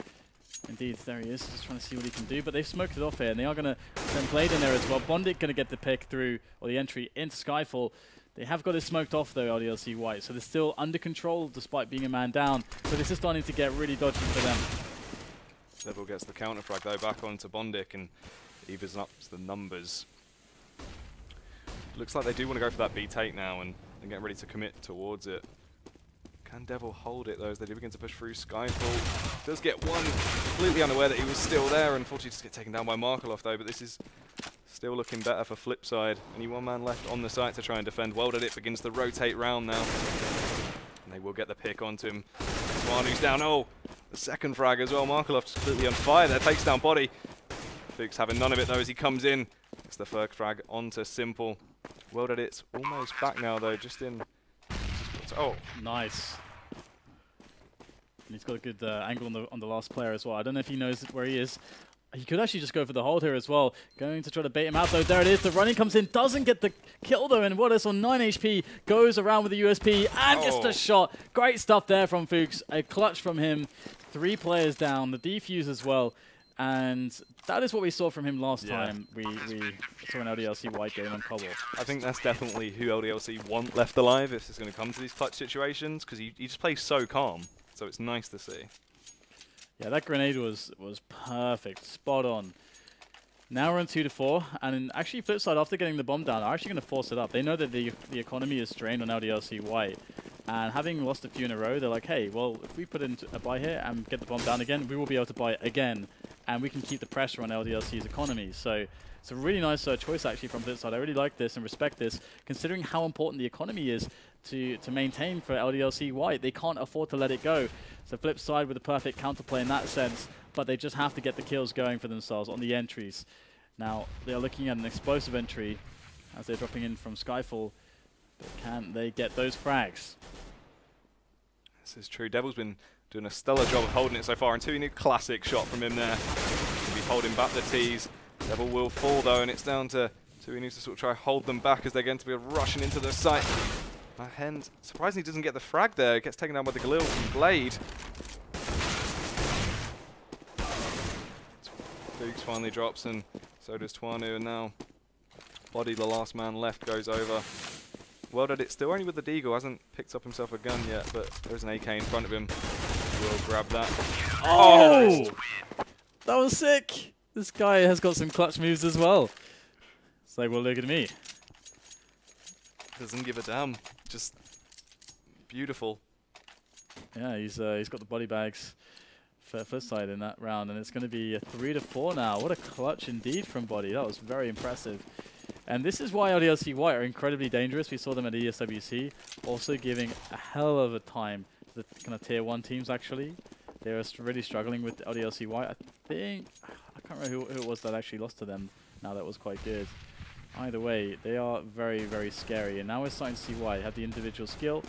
indeed, there he is, just trying to see what he can do. But they've smoked it off here, and they are going to send Blade in there as well. bondik going to get the pick through, or the entry into Skyfall. They have got it smoked off, though, LDLC.White, so they're still under control despite being a man down. So this is starting to get really dodgy for them. Devil gets the counter frag, though, back onto bondik and evens up the numbers. Looks like they do want to go for that B take now and get ready to commit towards it. Can Devil hold it, though, as they do begin to push through Skyfall? Does get one, completely unaware that he was still there. Unfortunately, just get taken down by Markelov, though, but this is still looking better for Flipside. Only one man left on the site to try and defend. WorldEdit begins to rotate round now. And they will get the pick onto him. TwoENU's down. Oh, the second frag as well. Markelov just completely on fire there. Takes down Body. Fuchs having none of it, though, as he comes in. It's the third frag onto Simple. WorldEdit's almost back now, though, just in... Oh, nice. And he's got a good angle on the last player as well. I don't know if he knows where he is. He could actually just go for the hold here as well. Going to try to bait him out, though. There it is. The running comes in. Doesn't get the kill, though. And WorldEdit on 9 HP. Goes around with the USP. And just a shot. Great stuff there from Fuchs. A clutch from him. 3 players down. The defuse as well. And that is what we saw from him last time. We saw an LDLC.White game on Cobble. I think that's definitely who LDLC want left alive if it's going to come to these clutch situations, because he just plays so calm. So it's nice to see. Yeah, that grenade was perfect, spot on. Now we're on 2-4, and actually Flipside, after getting the bomb down, are actually going to force it up. They know that the economy is strained on LDLC.White, and having lost a few in a row, they're like, hey, well, if we put in a buy here and get the bomb down again, we will be able to buy it again, and we can keep the pressure on LDLC's economy. So it's a really nice choice actually from Flipside. I really like this and respect this, considering how important the economy is to maintain for LDLC.White. They can't afford to let it go. So Flipside with a perfect counterplay in that sense, but they just have to get the kills going for themselves on the entries. Now, they are looking at an explosive entry as they're dropping in from Skyfall, but can they get those frags? This is true. Devil's been doing a stellar job of holding it so far, and TwoENU, classic shot from him there. He'll be holding back the T's. Devil will fall, though, and it's down to TwoENU to sort of try hold them back as they're going to be rushing into the site. Mahend, surprisingly, doesn't get the frag there. Gets taken down by the Galil from Blade. Fuchs finally drops, and so does TwoENU, and now Body, the last man left, goes over. WorldEdit still only with the Deagle, hasn't picked up himself a gun yet, but there's an AK in front of him. We'll grab that. Oh! That was sick! This guy has got some clutch moves as well. It's like, well, look at me. Doesn't give a damn. Just beautiful. Yeah, he's got the body bags for Flipside in that round, and it's going to be a 3-4 now. What a clutch indeed from Body. That was very impressive. And this is why LDLC.White are incredibly dangerous. We saw them at ESWC, also giving a hell of a time to the kind of tier 1 teams, actually. They were really struggling with LDLC.White. I can't remember who it was that actually lost to them. Now that was quite good. Either way, they are very, very scary. And now we're starting to see why. They have the individual skill.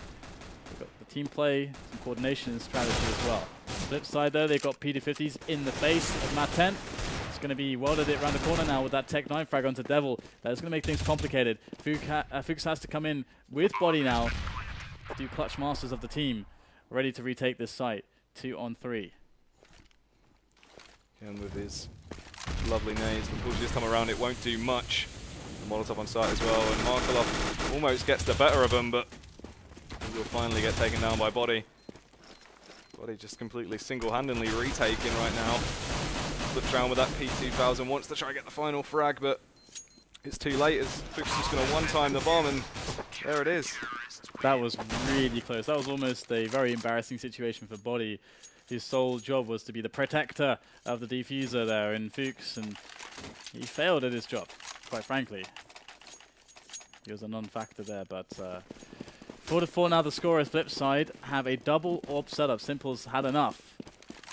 They've got the team play, some coordination and strategy as well. Flip side though, they've got PD50s in the face of Mat 10. It's going to be WorldEdit around the corner now with that Tech 9 frag onto Devil. That's going to make things complicated. Fuchs has to come in with Body now to do clutch masters of the team. Ready to retake this site. 2-on-3. And with his lovely nades, unfortunately this time around it won't do much. Molotov on site as well, and Markelov almost gets the better of him, but he will finally get taken down by bodyy. bodyy just completely single-handedly retaking right now. Flips around with that P2000, wants to try and get the final frag, but it's too late as Fuchs is just going to one-time the bomb, and there it is. That was really close. That was almost a very embarrassing situation for bodyy. His sole job was to be the protector of the defuser there in Fuchs, and he failed at his job, quite frankly. He was a non-factor there, but 4-4 now the score is Flipside. Have a double AWP setup. Simple's had enough.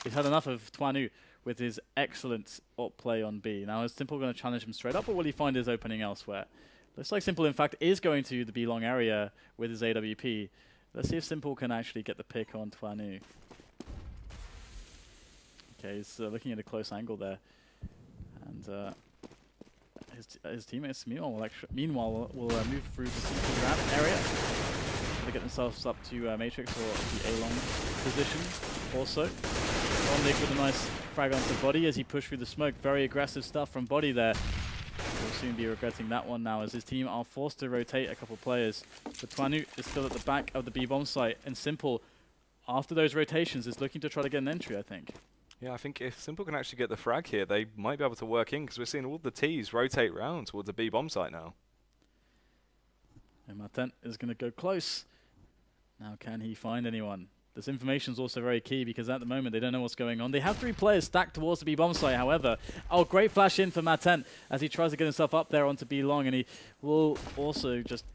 He's had enough of Timothée with his excellent AWP play on B. Now, is Simple going to challenge him straight up, or will he find his opening elsewhere? Looks like Simple, in fact, is going to the B long area with his AWP. Let's see if Simple can actually get the pick on Timothée. Okay, he's looking at a close angle there. And his teammates, meanwhile, will move through the Simple grab area. They get themselves up to Matrix or the A-long position also. bondik with a nice frag onto bodyy as he pushed through the smoke. Very aggressive stuff from bodyy there. He'll soon be regretting that one now as his team are forced to rotate a couple players. But Timothée is still at the back of the B-bomb site, and Simple, after those rotations, is looking to try to get an entry, I think. Yeah, I think if Simple can actually get the frag here, they might be able to work in, because we're seeing all the Ts rotate round towards the B-bomb site now. And Martin is going to go close. Now, can he find anyone? This information is also very key because at the moment they don't know what's going on. They have 3 players stacked towards the B-bomb site, however. Oh, great flash in for Martin as he tries to get himself up there onto B-long, and he will also just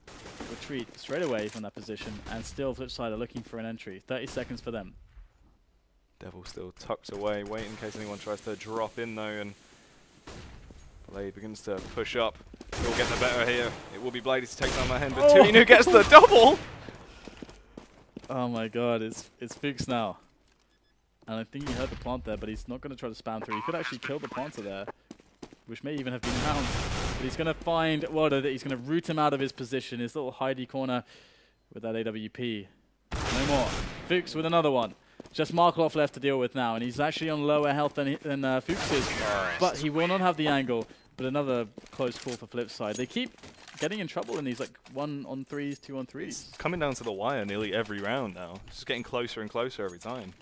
retreat straight away from that position. And still, Flipside are looking for an entry. 30 seconds for them. Devil still tucked away, waiting in case anyone tries to drop in though, and Blade begins to push up. He'll get the better here. It will be Blade to take down that hand, but Timothée gets the double! Oh my god, it's Fuchs now. And I think he heard the plant there, but he's not going to try to spam through. He could actually kill the planter there, which may even have been round. But he's going to find WorldEdit. He's going to root him out of his position, his little hidey corner with that AWP. No more. Fuchs with another one. Just Markelov left to deal with now, and he's actually on lower health than Fuchs is. But he will not have the angle. But another close call for Flipside. They keep getting in trouble in these like 1-on-3s, 2-on-3s. It's coming down to the wire nearly every round now. It's just getting closer and closer every time.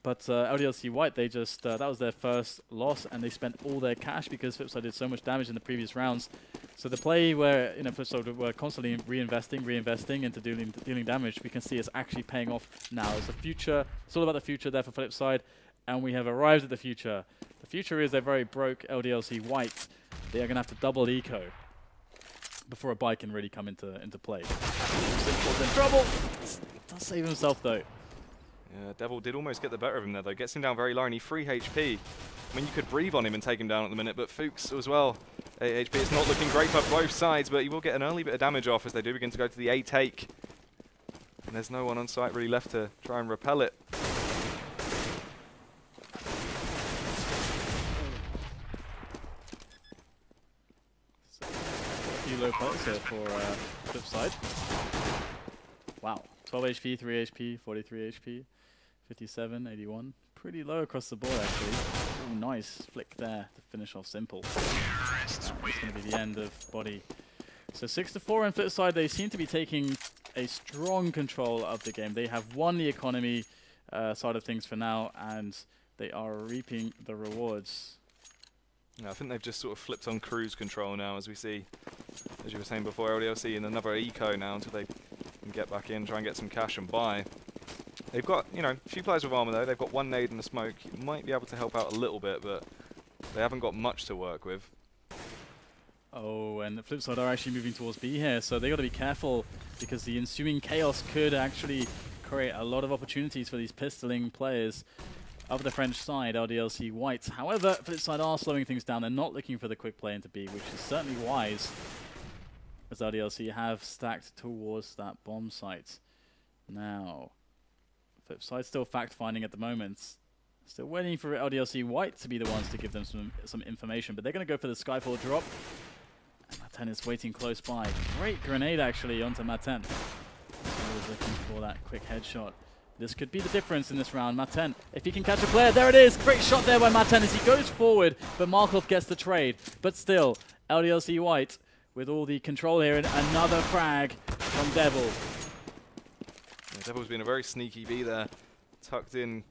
But LDLC.White, they just that was their first loss, and they spent all their cash because Flipside did so much damage in the previous rounds. So the play where Flipside were constantly reinvesting into dealing damage, we can see it's actually paying off now. It's the future. It's all about the future there for Flipside, and we have arrived at the future. The future is they're very broke LDLC.White. They are going to have to double eco before a buy can really come into play. Simple's in trouble. Does save himself though. Yeah, Devil did almost get the better of him there though. Gets him down very low and he free HP. I mean, you could breathe on him and take him down at the minute, but Fuchs as well. HP is not looking great for both sides, but he will get an early bit of damage off as they do begin to go to the A take. And there's no one on site really left to try and repel it. Low pulse here for Flipside. Wow. 12 HP, 3 HP, 43 HP, 57, 81. Pretty low across the board, actually. Ooh, nice flick there to finish off Simple. It's going to be the end of bodyy. So 6-4 on Flipside. They seem to be taking a strong control of the game. They have won the economy side of things for now, and they are reaping the rewards. Yeah, I think they've just sort of flipped on cruise control now, as we see, as you were saying before, LDLC in another eco now until they can get back in, try and get some cash and buy. They've got, you know, a few players with armor though. They've got 1 nade and a smoke. It might be able to help out a little bit, but they haven't got much to work with. Oh, and the Flipside are actually moving towards B here, so they got to be careful because the ensuing chaos could actually create a lot of opportunities for these pistoling players of the French side, LDLC.White. However, Flipside are slowing things down. They're not looking for the quick play into B, which is certainly wise, as LDLC have stacked towards that bomb site. Now, Flipside still fact-finding at the moment. Still waiting for LDLC.White to be the ones to give them some information, but they're going to go for the Skyfall drop. And Martin is waiting close by. Great grenade, actually, onto Martin. He was looking for that quick headshot. This could be the difference in this round. Maten, if he can catch a player, there it is. Great shot there by Maten as he goes forward, but Markelov gets the trade. But still, LDLC.White with all the control here, and another frag from Devil. Yeah, Devil's been a very sneaky B there. Tucked in,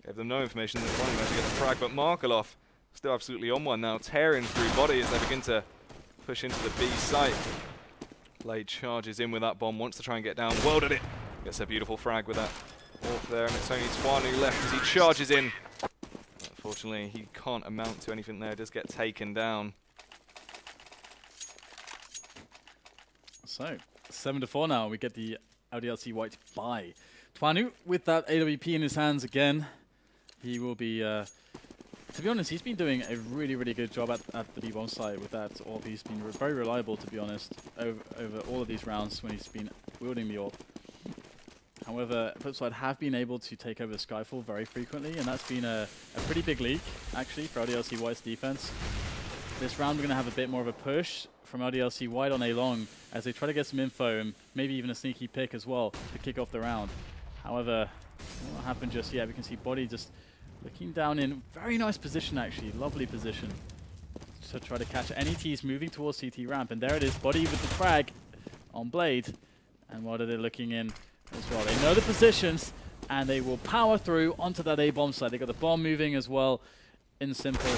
gave them no information that one managed to get the frag, but Markelov still absolutely on one now, tearing through body as they begin to push into the B site. Blade charges in with that bomb, wants to try and get down. WorldEdit gets a beautiful frag with that AWP there, and it's only Twanu left as he charges in. Unfortunately, he can't amount to anything there, does get taken down. So, 7-4 now, we get the LDLC.White buy. Twanu with that AWP in his hands again. He will be, to be honest, he's been doing a really, really good job at the B-bomb site with that AWP. He's been very reliable, to be honest, over all of these rounds when he's been wielding the AWP. However, Flipside have been able to take over Skyfall very frequently, and that's been a pretty big leak, actually, for LDLC.White's defense. This round, we're going to have a bit more of a push from LDLC.White on A long as they try to get some info and maybe even a sneaky pick as well to kick off the round. However, it won't happen just yet. We can see bodyy just looking down in very nice position, actually. Lovely position to try to catch any T's moving towards CT ramp. And there it is, bodyy with the frag on Blade. And what are they looking in as well? They know the positions, and they will power through onto that A bomb site. They got the bomb moving as well in simple.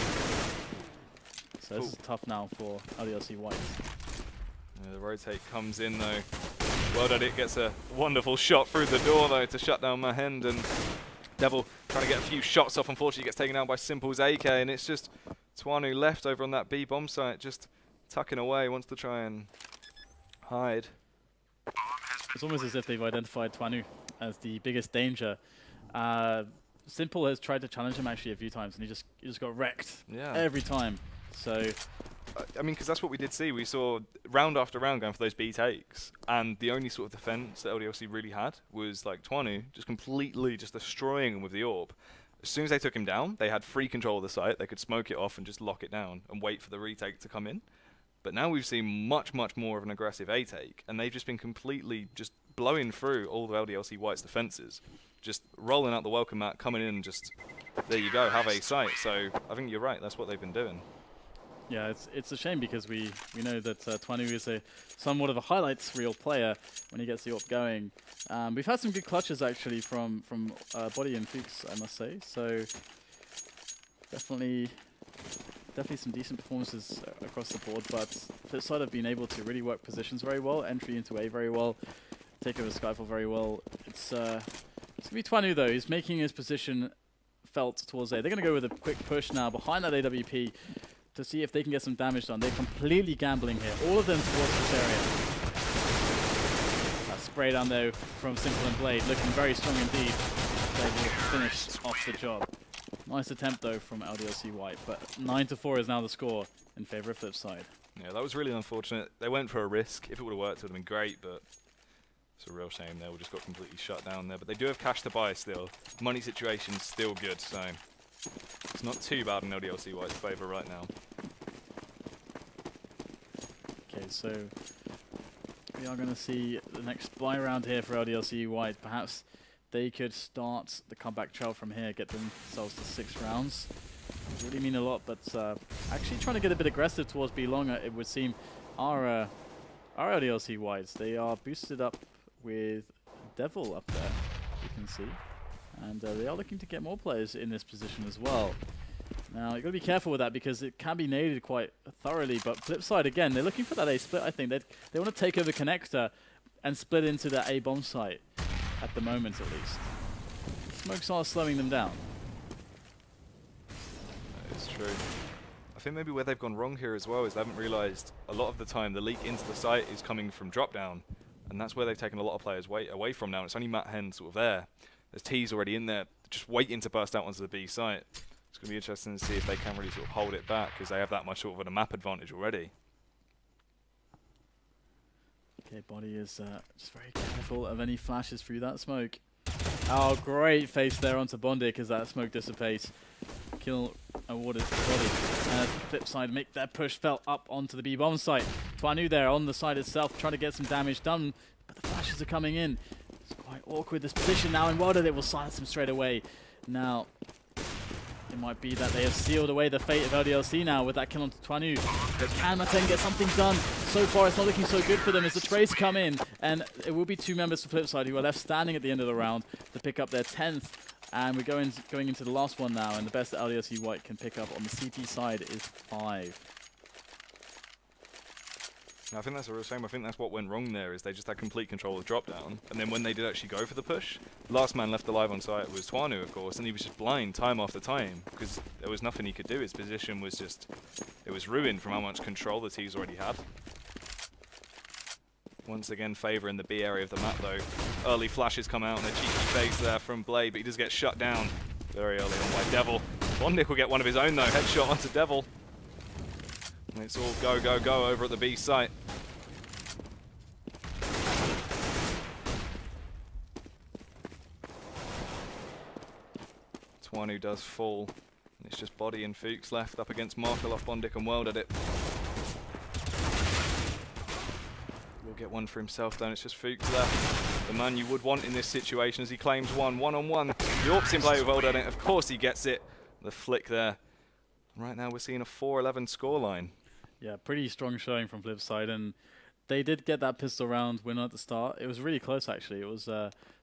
So this is tough now for LDLC.White. Yeah, the rotate comes in though. WorldEdit gets a wonderful shot through the door though to shut down Mahend, and Devil trying to get a few shots off. Unfortunately, gets taken down by Simple's AK, and it's just Twanu left over on that B bomb site, just tucking away, wants to try and hide. It's almost as if they've identified Twanu as the biggest danger. Simple has tried to challenge him actually a few times, and he just got wrecked every time. So, I mean, because that's what we did see. We saw round after round going for those B takes, and the only sort of defense that LDLC really had was like Twanu just completely just destroying him with the AWP. As soon as they took him down, they had free control of the site. They could smoke it off and just lock it down and wait for the retake to come in. But now we've seen much, much more of an aggressive A take, and they've just been completely just blowing through all of LDLC.White's defenses, just rolling out the welcome mat, coming in, and just there you go, have A site. So I think you're right. That's what they've been doing. Yeah, it's a shame because we know that Twanu is somewhat of a highlights reel player when he gets the AWP going. We've had some good clutches actually from bodyy and Fuchs, I must say. So definitely some decent performances across the board. But Flipside have been able to really work positions very well, entry into A very well, take over Skyfall very well. It's gonna be Twanu though. He's making his position felt towards A. They're gonna go with a quick push now behind that AWP. To see if they can get some damage done. They're completely gambling here. All of them towards this area. That spray down though from Simple and Blade, looking very strong indeed. They will finish off the job. Nice attempt though from LDLC.White, but 9-4 is now the score in favor of Flipside. Yeah, that was really unfortunate. They went for a risk. If it would have worked, it would have been great, but it's a real shame there. We just got completely shut down there. But they do have cash to buy still. Money situation's still good, so it's not too bad in LDLC.White's favour right now. Okay, so we are going to see the next buy round here for LDLC.White. Perhaps they could start the comeback trail from here, get themselves to 6 rounds. It would really mean a lot, but actually trying to get a bit aggressive towards B long, it would seem, are LDLC.Whites. They are boosted up with Devil up there, you can see. And they are looking to get more players in this position as well. Now, you've got to be careful with that because it can be naded quite thoroughly, but Flipside, again, they're looking for that A split, I think. They want to take over Connector and split into that A bomb site, at the moment at least. Smokes are slowing them down. That is true. I think maybe where they've gone wrong here as well is they haven't realised a lot of the time the leak into the site is coming from drop down, and that's where they've taken a lot of players away from now. It's only Matt Hen sort of there. There's T's already in there, just waiting to burst out onto the B site. It's going to be interesting to see if they can really sort of hold it back, because they have that much sort of a map advantage already. Okay, bodyy is just very careful of any flashes through that smoke. Oh, great face there onto bondik as that smoke dissipates. Kill awarded to bodyy. Flipside make their push felt up onto the B bomb site. Twanu there on the site itself, trying to get some damage done, but the flashes are coming in. It's quite awkward, this position now, and WorldEdit will silence him straight away. Now, it might be that they have sealed away the fate of LDLC now with that kill on Twanu. But can Martin get something done? So far, it's not looking so good for them as the trades come in. And it will be two members for Flipside who are left standing at the end of the round to pick up their 10th. And we're going into the last one now. And the best that LDLC.White can pick up on the CT side is 5. I think that's a real shame. I think that's what went wrong there, is they just had complete control of drop down. And then when they did actually go for the push, last man left alive on site was Twanu, of course, and he was just blind time after time because there was nothing he could do. His position was just, it was ruined from how much control the team's already had. Once again, favor in the B area of the map though. Early flashes come out and a cheeky face there from Blade, but he does get shut down very early on by Devil. bondik will get one of his own though, headshot onto Devil. And it's all go, go, go over at the B site. Twanu does fall. And it's just bodyy and Fuchs left up against Markelov, bondik and WorldEdit. Will get one for himself then, it's just Fuchs left. The man you would want in this situation as he claims one-on-one. York's in play with WorldEdit, of course he gets it. The flick there. Right now we're seeing a 4-11 scoreline. Yeah, pretty strong showing from Flipside, and they did get that pistol round winner at the start. It was really close actually. It was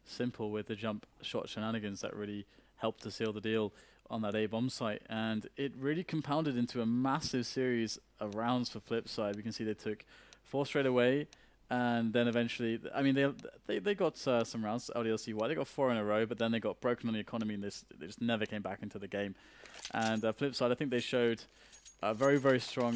simple with the jump shot shenanigans that really helped to seal the deal on that A-bomb site, and it really compounded into a massive series of rounds for Flipside. We can see they took 4 straight away, and then eventually, I mean, they got some rounds, LDLC.White. They got 4 in a row, but then they got broken on the economy, and they just never came back into the game. And Flipside, I think they showed a very, very strong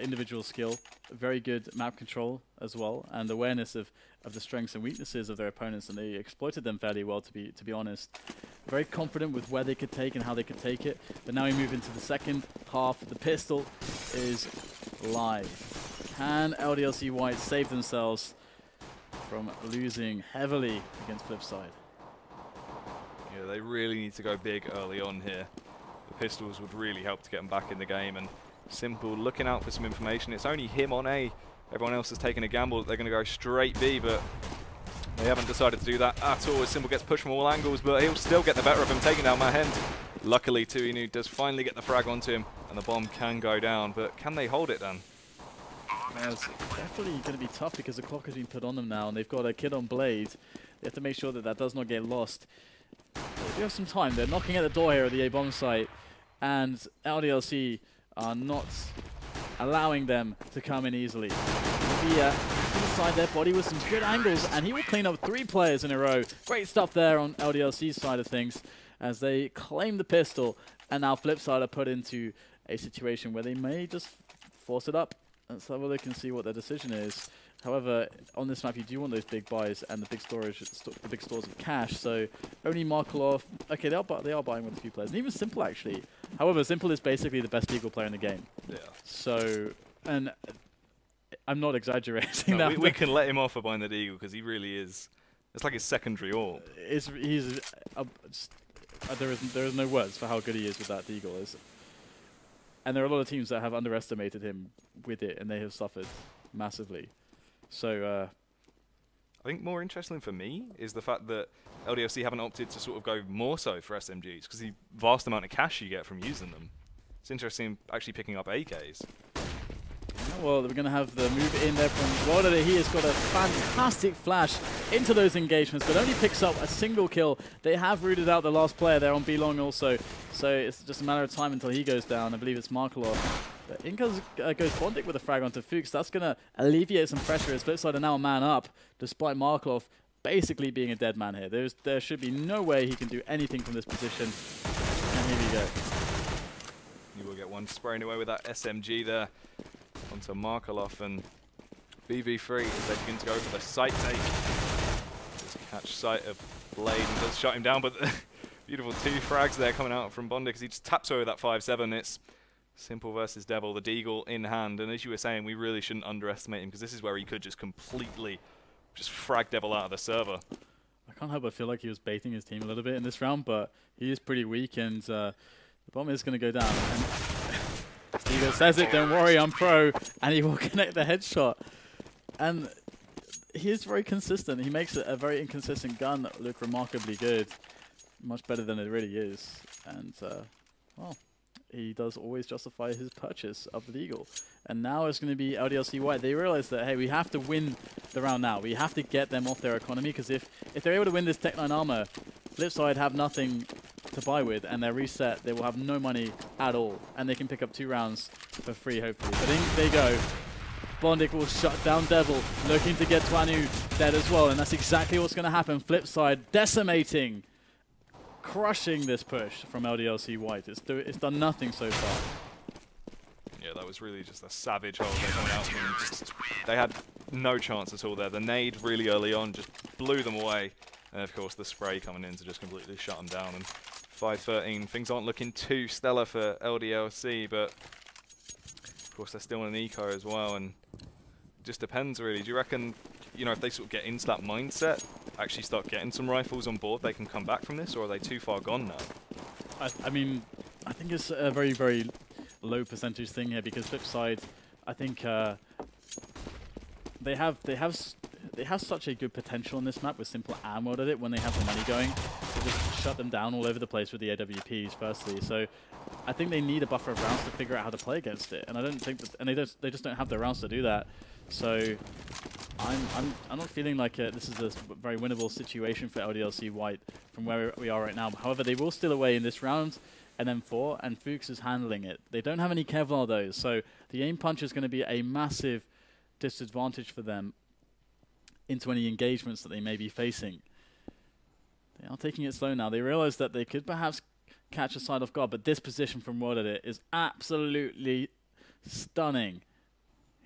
individual skill, very good map control as well, and awareness of the strengths and weaknesses of their opponents, and they exploited them fairly well, to be honest. Very confident with where they could take and how they could take it. But now we move into the second half. The pistol is live. Can LDLC.White save themselves from losing heavily against Flipside? Yeah, they really need to go big early on here. The pistols would really help to get them back in the game, and Simple looking out for some information. It's only him on A. Everyone else has taken a gamble that they're going to go straight B, but they haven't decided to do that at all. As Simple gets pushed from all angles, but he'll still get the better of him, taking down Mahend. Luckily, Tuinu does finally get the frag onto him, and the bomb can go down, but can they hold it then? Man, it's definitely going to be tough because the clock has been put on them now, and they've got a kid on Blade. They have to make sure that that does not get lost. They do have some time. They're knocking at the door here at the A-bomb site, and LDLC are not allowing them to come in easily. Inside their body with some good angles, and he will clean up 3 players in a row. Great stuff there on LDLC's side of things as they claim the pistol, and now Flipside are put into a situation where they may just force it up. Let's have a look and see what their decision is. However, on this map, you do want those big buys and the big storage, the big stores of cash. So only Markelov. Okay, they are buying with a few players, and even Simple actually. However, Simple is basically the best Deagle player in the game. Yeah. So, and I'm not exaggerating. No, we can let him off for buying the Deagle because he really is. It's like his secondary orb. There is no words for how good he is with that Deagle. And there are a lot of teams that have underestimated him with it, and they have suffered massively. So I think more interesting for me is the fact that LDLC haven't opted to sort of go more so for SMGs because the vast amount of cash you get from using them. It's interesting actually picking up AKs. Well, we're going to have the move in there from WorldEdit. He has got a fantastic flash into those engagements, but only picks up a single kill. They have rooted out the last player there on B-Long also, so it's just a matter of time until he goes down. I believe it's Markelov. But in goes bondik with a frag onto Fuchs. That's going to alleviate some pressure as Flipside are now a man up, despite Markelov basically being a dead man here. There should be no way he can do anything from this position. And here we go. You will get one spraying away with that SMG there onto Markelov, and BV3 as they begin to go for the sight take. Just catch sight of Blade and does shut him down, but beautiful 2 frags there coming out from bondik as he just taps over that 5-7. It's Simple versus Devil, the Deagle in hand, and as you were saying, we really shouldn't underestimate him because this is where he could just completely just frag Devil out of the server. I can't help but feel like he was baiting his team a little bit in this round, but he is pretty weak, and the bomb is going to go down. And Deagle says it, don't worry, I'm pro, and he will connect the headshot. And he is very consistent. He makes a very inconsistent gun look remarkably good. Much better than it really is. And, well, he does always justify his purchase of the Deagle. And now it's going to be LDLC.White. They realize that, hey, we have to win the round now. We have to get them off their economy, because if they're able to win this Tech 9 armor, Flipside have nothing to buy with, and they're reset. They will have no money at all, and they can pick up 2 rounds for free, hopefully. But in they go. bondik will shut down Devil, looking to get Twanu dead as well, and that's exactly what's going to happen. Flipside decimating, crushing this push from LDLC.White. It's done nothing so far. Yeah, that was really just a savage hold they coming out from. They had no chance at all there. The nade really early on just blew them away. And of course the spray coming in to just completely shut them down. And 5-13, things aren't looking too stellar for LDLC, but of course they're still in an eco as well, and it just depends really. Do you reckon, you know, if they sort of get into that mindset, actually start getting some rifles on board, they can come back from this, or are they too far gone now? I mean, I think it's a very, very low percentage thing here, because Flipside, I think they have such a good potential on this map with Simple and WorldEdit when they have the money going to just shut them down all over the place with the AWPs firstly. So I think they need a buffer of rounds to figure out how to play against it, and I don't think that, and they just don't have the rounds to do that. So I'm not feeling like this is a very winnable situation for LDLC.White from where we are right now. However, they will steal away in this round and then 4, and Fuchs is handling it. They don't have any Kevlar though, so the aim punch is going to be a massive disadvantage for them into any engagements that they may be facing. They are taking it slow now. They realize that they could perhaps catch a side off guard, but this position from WorldEdit is absolutely stunning.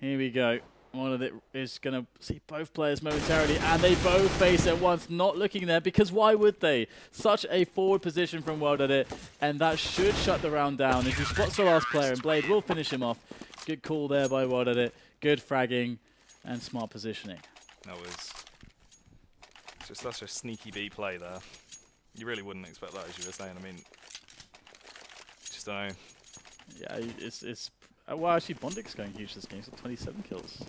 Here we go. WorldEdit is going to see both players momentarily, and they both face at once, not looking there, because why would they? Such a forward position from WorldEdit, and that should shut the round down. If he spots the last player, and Blade will finish him off. Good call there by WorldEdit. Good fragging and smart positioning. That was just such a sneaky B play there. You really wouldn't expect that, as you were saying. I mean, just don't know. Yeah, it's well, actually, bondik's going huge this game. So 27 kills.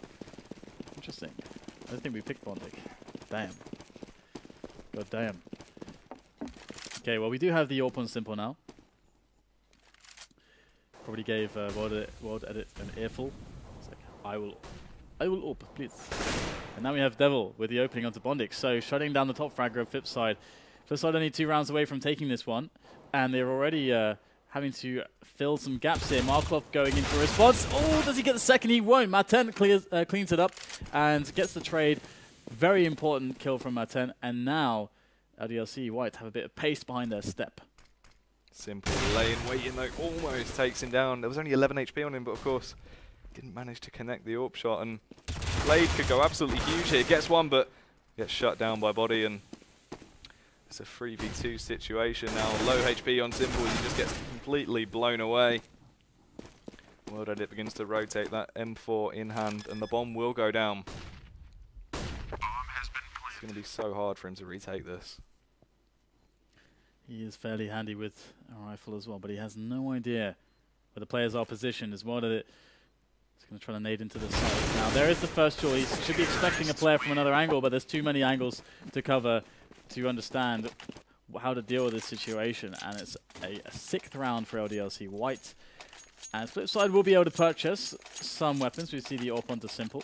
Interesting. I don't think we picked bondik. Damn. God damn. Okay, well, we do have the AWP on Simple now. Probably gave WorldEdit an earful. It's like, I will AWP, please. And now we have Devil with the opening onto bondik. So shutting down the top fragger of Flipside. Flipside only 2 rounds away from taking this one, and they're already having to fill some gaps here. Markelov going in for a response. Oh, does he get the second? He won't. Maten cleans it up and gets the trade. Very important kill from Maten. And now LDLC.White have a bit of pace behind their step. Simple laying, waiting though, almost takes him down. There was only 11 HP on him, but of course didn't manage to connect the AWP shot. And Blade could go absolutely huge here. Gets one, but gets shut down by bodyy, and it's a 3v2 situation now. Low HP on Simple, he just gets completely blown away. WorldEdit begins to rotate that M4 in hand, and the bomb will go down. It's going to be so hard for him to retake this. He is fairly handy with a rifle as well, but he has no idea where the players are positioned as WorldEdit. He's going to try to nade into the side. Now, there is the first duel. He should be expecting a player from another angle, but there's too many angles to cover to understand how to deal with this situation. And it's a 6th round for LDLC.White. And Flipside will be able to purchase some weapons. We see the AWP onto Simple.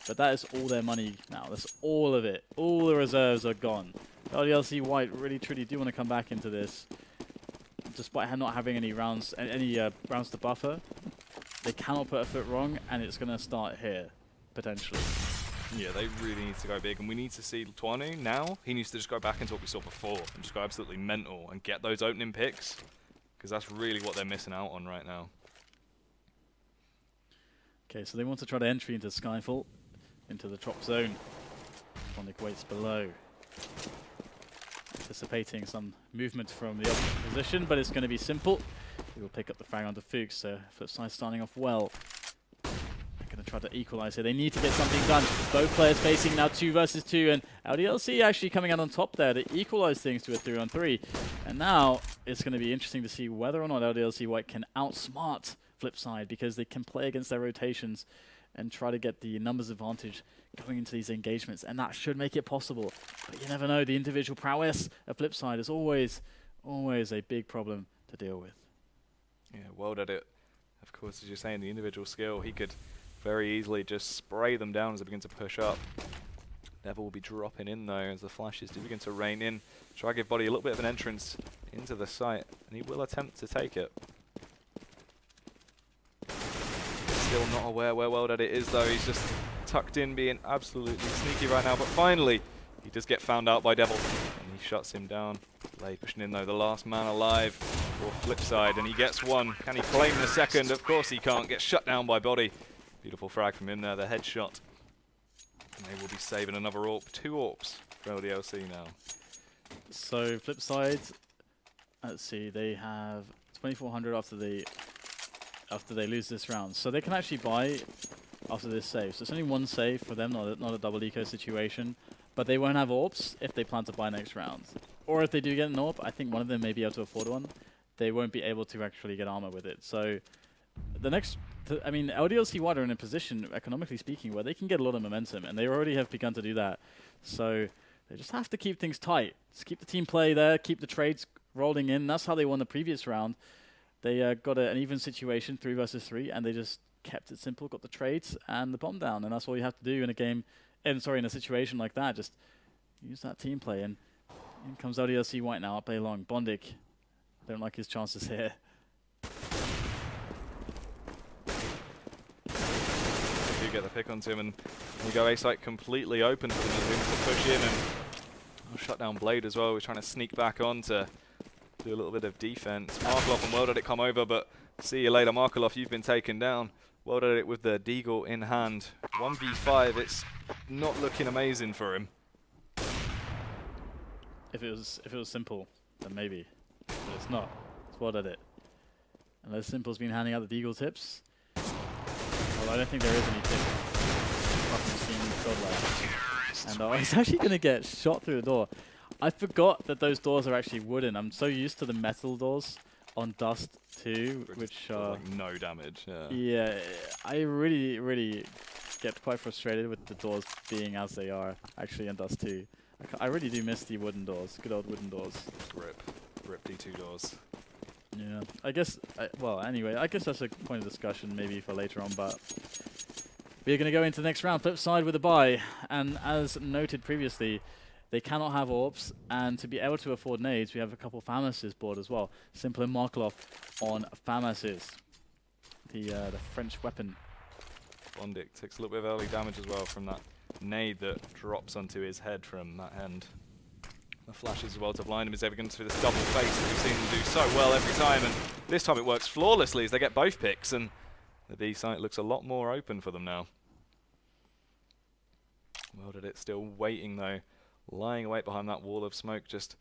But that is all their money now. That's all of it. All the reserves are gone. LDLC.White really, truly do want to come back into this. Despite not having any rounds to buffer, they cannot put a foot wrong, and it's going to start here, potentially. Yeah, they really need to go big, and we need to see Twanu now. He needs to just go back into what we saw before and just go absolutely mental and get those opening picks, because that's really what they're missing out on right now. Okay, so they want to try to entry into Skyfall, into the drop zone. bondik waits below, anticipating some movement from the opposite position, but it's going to be Simple. He will pick up the frag onto Fuchs, so Flipside starting off well. They're going to try to equalize here. They need to get something done. Both players facing now 2 versus 2, and LDLC actually coming out on top there to equalize things to a 3-on-3. And now it's going to be interesting to see whether or not LDLC.White can outsmart Flipside, because they can play against their rotations and try to get the numbers advantage going into these engagements, and that should make it possible. But you never know, the individual prowess of Flipside is always a big problem to deal with. Yeah, WorldEdit, of course, as you're saying, the individual skill, he could very easily just spray them down as they begin to push up. Devil will be dropping in though as the flashes do begin to rain in. Try to give bodyy a little bit of an entrance into the site, and he will attempt to take it. Still not aware where WorldEdit is though, he's just tucked in being absolutely sneaky right now, but finally he does get found out by Devil and he shuts him down. Play pushing in though, the last man alive for Flipside, and he gets one. Can he claim the second? Of course he can't. Gets shut down by bodyy. Beautiful frag from him there, the headshot. And they will be saving another AWP. 2 AWPs for LDLC now. So Flipside, let's see, they have 2,400 after they lose this round. So they can actually buy after this save. So it's only 1 save for them, not a double eco situation. But they won't have AWPs if they plan to buy next round. Or if they do get an AWP, I think one of them may be able to afford one. They won't be able to actually get armor with it. So the next, I mean, LDLC.White are in a position, economically speaking, where they can get a lot of momentum, and they already have begun to do that. So they just have to keep things tight. Just keep the team play there, keep the trades rolling in. That's how they won the previous round. They got an even situation, 3 versus 3, and they just kept it simple, got the trades and the bomb down, and that's all you have to do in a game. In a situation like that, just use that team play. And in comes LDLC.White now, up A long. bondik, don't like his chances here. You get the pick onto him, and you go A site completely open for them to push in, and shut down Blade as well. We're trying to sneak back on to do a little bit of defense. Markelov and WorldEdit come over, but see you later, Markelov. You've been taken down. WorldEdit with the deagle in hand. 1v5. It's not looking amazing for him. If it was simple, then maybe, but it's not. It's WorldEdit. Unless Simple's been handing out the deagle tips. Well, I don't think there is any tip. And he's actually going to get shot through the door. I forgot that those doors are actually wooden. I'm so used to the metal doors on Dust 2, which like no damage. Yeah, I really get quite frustrated with the doors being as they are actually in Dust 2. I really do miss the wooden doors, good old wooden doors. Rip D2 doors. Yeah, I guess, well, anyway, I guess that's a point of discussion maybe for later on, but we're going to go into the next round, Flipside with a buy, and as noted previously, they cannot have AWPs, and to be able to afford nades, we have a couple FAMASs board as well. Simple and Markelov on FAMASs, the French weapon. bondik takes a little bit of early damage as well from that nade that drops onto his head from that end. The flashes as well to blind him as Yegor through this double face that we've seen them do so well every time, and this time it works flawlessly as they get both picks, and the B site looks a lot more open for them now. WorldEdit still waiting though, lying awake behind that wall of smoke, just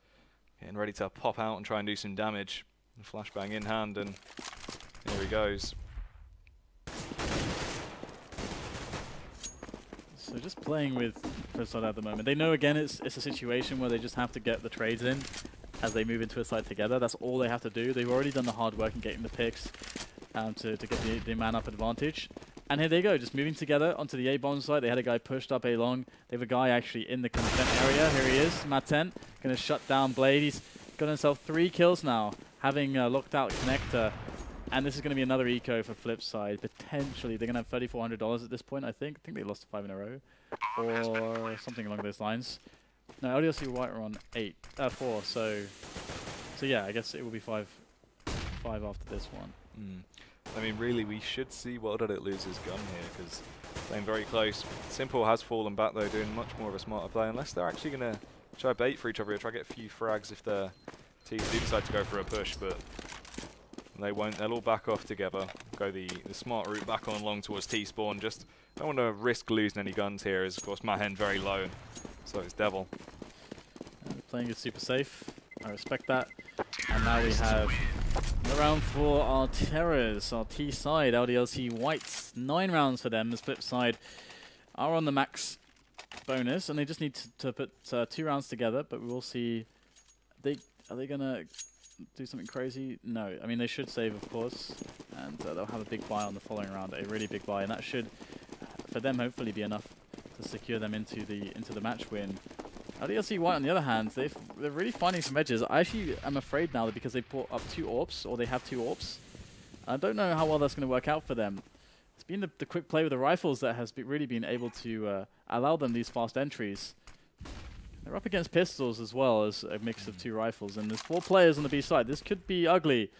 getting ready to pop out and try and do some damage. The flashbang in hand, and here he goes. So just playing with Flipside at the moment. They know again it's a situation where they just have to get the trades in as they move into a site together. That's all they have to do. They've already done the hard work in getting the picks to get the man up advantage. And here they go, just moving together onto the A bomb site. They had a guy pushed up A long. They have a guy actually in the consent area. Here he is, Maten, going to shut down Blade. He's got himself 3 kills now, having locked out Connector. And this is going to be another eco for Flipside. Potentially, they're going to have $3,400 at this point, I think. I think they lost 5 in a row. Or something along those lines. No, LDLC.White are on 4, so yeah, I guess it will be 5 after this one. I mean, really, we should see WorldEdit lose his gun here, because playing very close. Simple has fallen back, though, doing much more of a smarter play, unless they're actually going to try bait for each other, or try to get a few frags if their teams do decide to go for a push, but they won't. They'll all back off together, go the smart route back on long towards T-spawn. Just don't want to risk losing any guns here, as, of course, Mahen very low, so it's Devil. Playing it super safe. I respect that. And now we have the round for our Terrors, our T side, LDLC.White. 9 rounds for them as Flipside are on the max bonus, and they just need to put 2 rounds together, but we will see. Are they going to do something crazy? No. I mean, they should save, of course, and they'll have a big buy on the following round, a really big buy, and that should for them hopefully be enough to secure them into the match win. LDLC.White on the other hand, they're really finding some edges. I actually am afraid now that because they brought up 2 AWPs, or they have 2 AWPs, I don't know how well that's going to work out for them. It's been the quick play with the rifles that has really been able to allow them these fast entries. They're up against pistols as well as a mix of 2 rifles, and there's 4 players on the B side. This could be ugly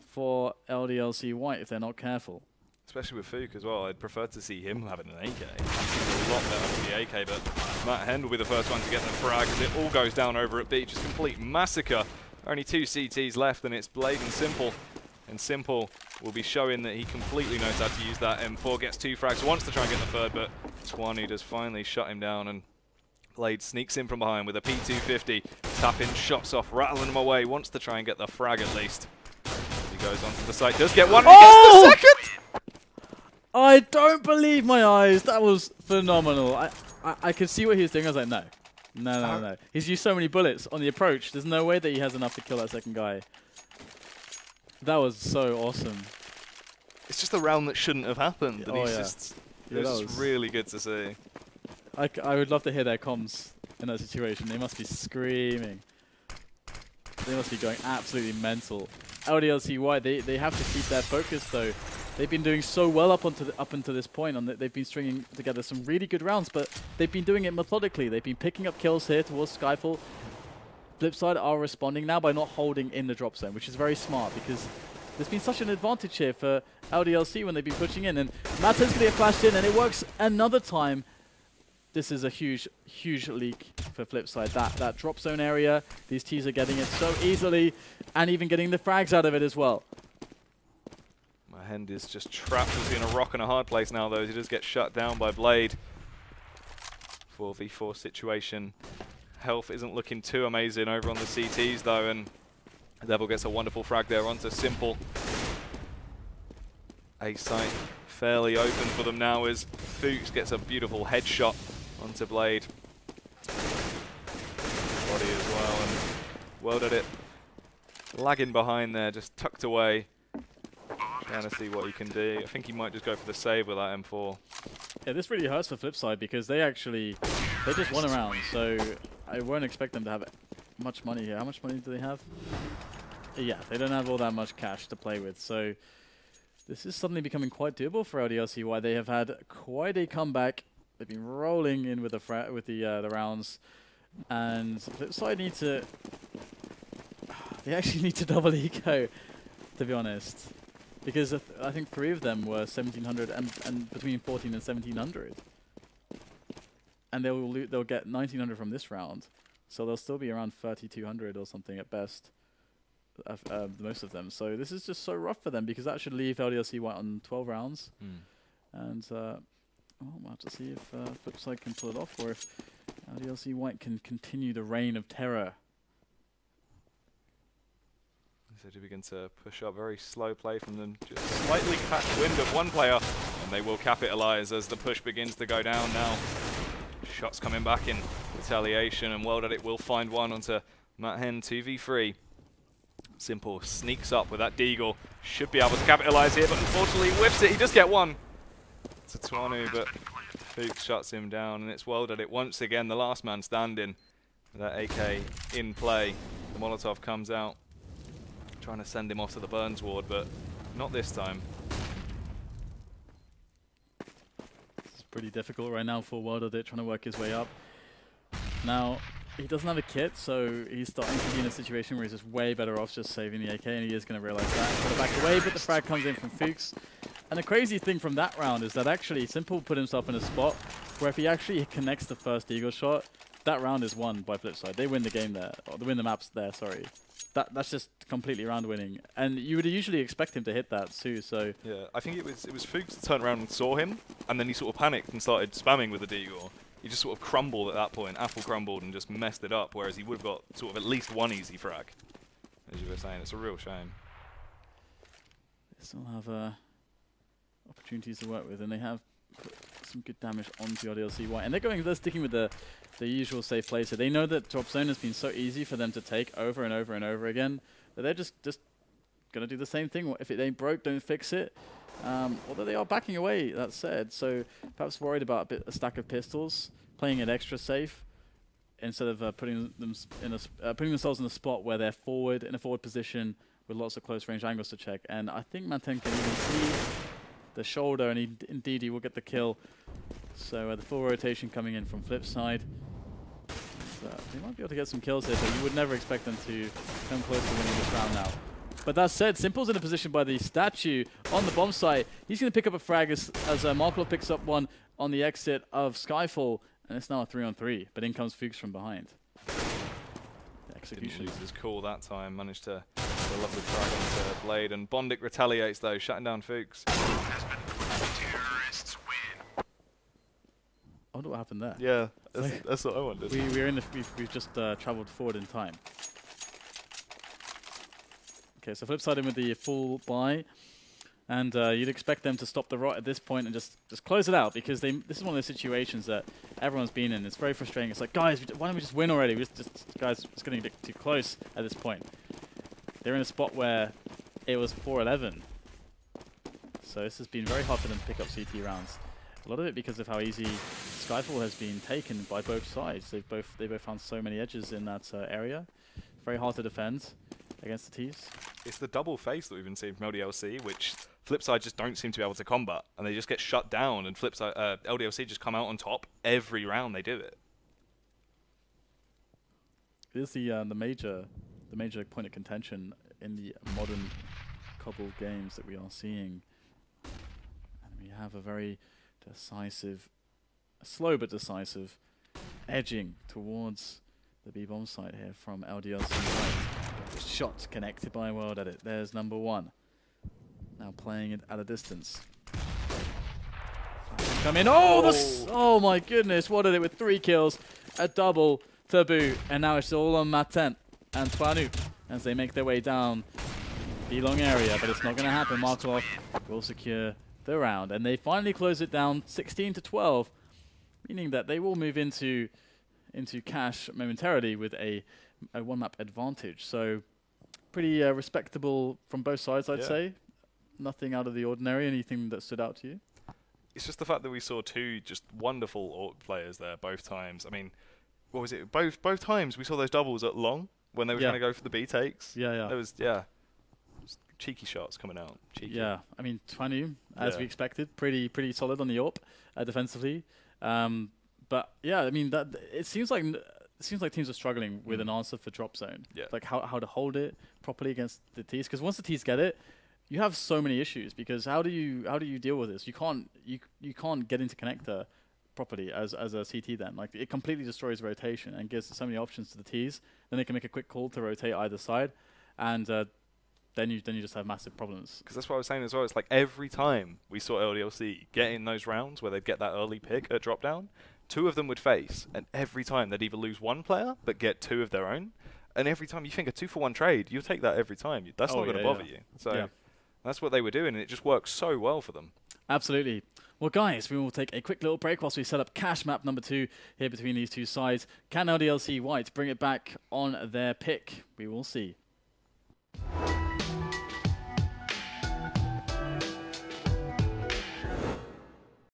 for LDLC.White if they're not careful. Especially with Fook as well. I'd prefer to see him having an AK. He's a lot better with the AK, but Matt Hen will be the first one to get the frag as it all goes down over at B. Just complete massacre. Only 2 CTs left, and it's Blade and Simple. And Simple will be showing that he completely knows how to use that M4. Gets 2 frags, wants to try and get the third, but Twanu does finally shut him down, and Blade sneaks in from behind with a P250. Tapping shots off, rattling him away. Wants to try and get the frag at least. He goes onto the site, does get one, and he gets the second! I don't believe my eyes. That was phenomenal. I could see what he was doing. I was like, no. No. He's used so many bullets on the approach. There's no way that he has enough to kill that second guy. That was so awesome. It's just a round that shouldn't have happened. And yeah. It's just really good to see. I would love to hear their comms in that situation. They must be screaming. They must be going absolutely mental. LDLC.White, they have to keep their focus though. They've been doing so well up until this point. They've been stringing together some really good rounds, but they've been doing it methodically. They've been picking up kills here towards Skyfall. Flipside are responding now by not holding in the drop zone, which is very smart because there's been such an advantage here for LDLC when they've been pushing in. And Matt's going to get flashed in, and it works another time. This is a huge, huge leak for Flipside. That drop zone area, these teams are getting it so easily, and even getting the frags out of it as well. Mahend is just trapped between a rock and a hard place now, though, as he does get shut down by Blade. 4v4 situation. Health isn't looking too amazing over on the CTs, though, and Devil gets a wonderful frag there onto Simple. A site fairly open for them now as Fuchs gets a beautiful headshot onto Blade. Body as well, and WorldEdit lagging behind there, just tucked away. Trying to see what he can do. I think he might just go for the save with that M4. Yeah, this really hurts for Flipside because they just won a round, so I won't expect them to have much money here. How much money do they have? Yeah, they don't have all that much cash to play with, so this is suddenly becoming quite doable for LDLC.White. They have had quite a comeback. They've been rolling in with the rounds, and Flipside need to. They actually need to double eco, to be honest, because I think 3 of them were 1700 and between 14 and 1700, and they'll get 1900 from this round, so they'll still be around 3200 or something at best. Most of them. So this is just so rough for them because that should leave LDLC.White on 12 rounds. And we'll have to see if Flipside can pull it off or if LDLC.White can continue the reign of terror. So to begin to push up, very slow play from them. Just slightly catch wind of one player, and they will capitalize as the push begins to go down now. Shots coming back in retaliation, and WorldEdit will find one onto Matt Hen 2v3. Simple sneaks up with that deagle. Should be able to capitalize here, but unfortunately whiffs it. He does get one to Twanu, but Fuchs shuts him down, and it's WorldEdit once again, the last man standing. With that AK in play. The Molotov comes out, trying to send him off to the Burns ward, but not this time. It's pretty difficult right now for WorldEdit, trying to work his way up. Now, he doesn't have a kit, so he's starting to be in a situation where he's just way better off just saving the AK, and he is going to realize that. Put it back away, but the frag comes in from Fuchs. And the crazy thing from that round is that actually Simple put himself in a spot where if he actually connects the first eagle shot, that round is won by Flipside. They win the game there, or they win the maps there, sorry. That's just completely round winning. And you would usually expect him to hit that too, so... Yeah, I think it was Fuchs that turned around and saw him, and then he sort of panicked and started spamming with the deagle. He just sort of crumbled at that point. Apple crumbled and just messed it up, whereas he would have got sort of at least one easy frag. As you were saying, it's a real shame. They still have opportunities to work with, and they have put some good damage onto LDLC.White. And they're sticking with the usual safe plays here. They know that drop zone has been so easy for them to take over and over and over again, that they're just going to do the same thing. If it ain't broke, don't fix it. Although they are backing away, that said, so perhaps worried about a stack of pistols, playing it extra safe instead of putting themselves in a spot where they're forward, in a forward position with lots of close range angles to check. And I think Manten can even see the shoulder, and indeed he will get the kill. So the full rotation coming in from Flipside. They might be able to get some kills here, but you would never expect them to come close to winning this round now. But that said, Simple's in a position by the statue on the bomb site. He's going to pick up a frag as Markelov picks up one on the exit of Skyfall. And it's now a 3-on-3, but in comes Fuchs from behind. The execution. Didn't lose his call that time, managed to get a lovely frag onto Blade. And bondik retaliates though, shutting down Fuchs. Terrorists win. I wonder what happened there. Yeah, that's what I wondered. We've just travelled forward in time. Okay, so Flipside in with the full buy. And you'd expect them to stop the rot at this point and just close it out, because this is one of those situations that everyone's been in. It's very frustrating. It's like, guys, why don't we just win already? Guys, it's getting a bit too close at this point. They're in a spot where it was 4-11. So this has been very hard for them to pick up CT rounds. A lot of it because of how easy Skyfall has been taken by both sides. They both found so many edges in that area. Very hard to defend against the Ts. It's the double face that we've been seeing from LDLC, which Flipside just don't seem to be able to combat, and they just get shut down, and LDLC just come out on top every round they do it. It is the major point of contention in the modern Cobble games that we are seeing. And we have a very decisive, slow but decisive edging towards the B-bomb site here from LDLC.White. Shot connected by WorldEdit. There's number one. Now playing it at a distance. Come in. Oh my goodness. WorldEdit with 3 kills. A double taboo. And now it's all on Maten and Antoine as they make their way down the long area. But it's not going to happen. Markelov will secure the round. And they finally close it down 16-12. Meaning that they will move into cash momentarily with a 1-map advantage. So pretty respectable from both sides, I'd say. Nothing out of the ordinary. Anything that stood out to you? It's just the fact that we saw 2 just wonderful AWP players there both times. I mean, what was it? Both times we saw those doubles at long when they were trying to go for the B takes. Yeah. There was cheeky shots coming out. Cheeky. Yeah, I mean, Twanu, as we expected, pretty solid on the AWP defensively. But yeah, I mean, that it seems like teams are struggling with an answer for drop zone. Yeah. Like how to hold it properly against the Ts, because once the Ts get it, you have so many issues, because how do you deal with this? You can't get into connector properly as a CT then. Like, it completely destroys rotation and gives so many options to the Ts. Then they can make a quick call to rotate either side, and then you just have massive problems. Because that's what I was saying as well. It's like every time we saw LDLC get in those rounds where they'd get that early pick at drop down, 2 of them would face, and every time they'd either lose 1 player but get 2 of their own. And every time you think a 2-for-1 trade, you'll take that every time. That's not going to bother you. So that's what they were doing, and it just works so well for them. Absolutely. Well, guys, we will take a quick little break whilst we set up cash map number 2 here between these two sides. Can LDLC White bring it back on their pick? We will see.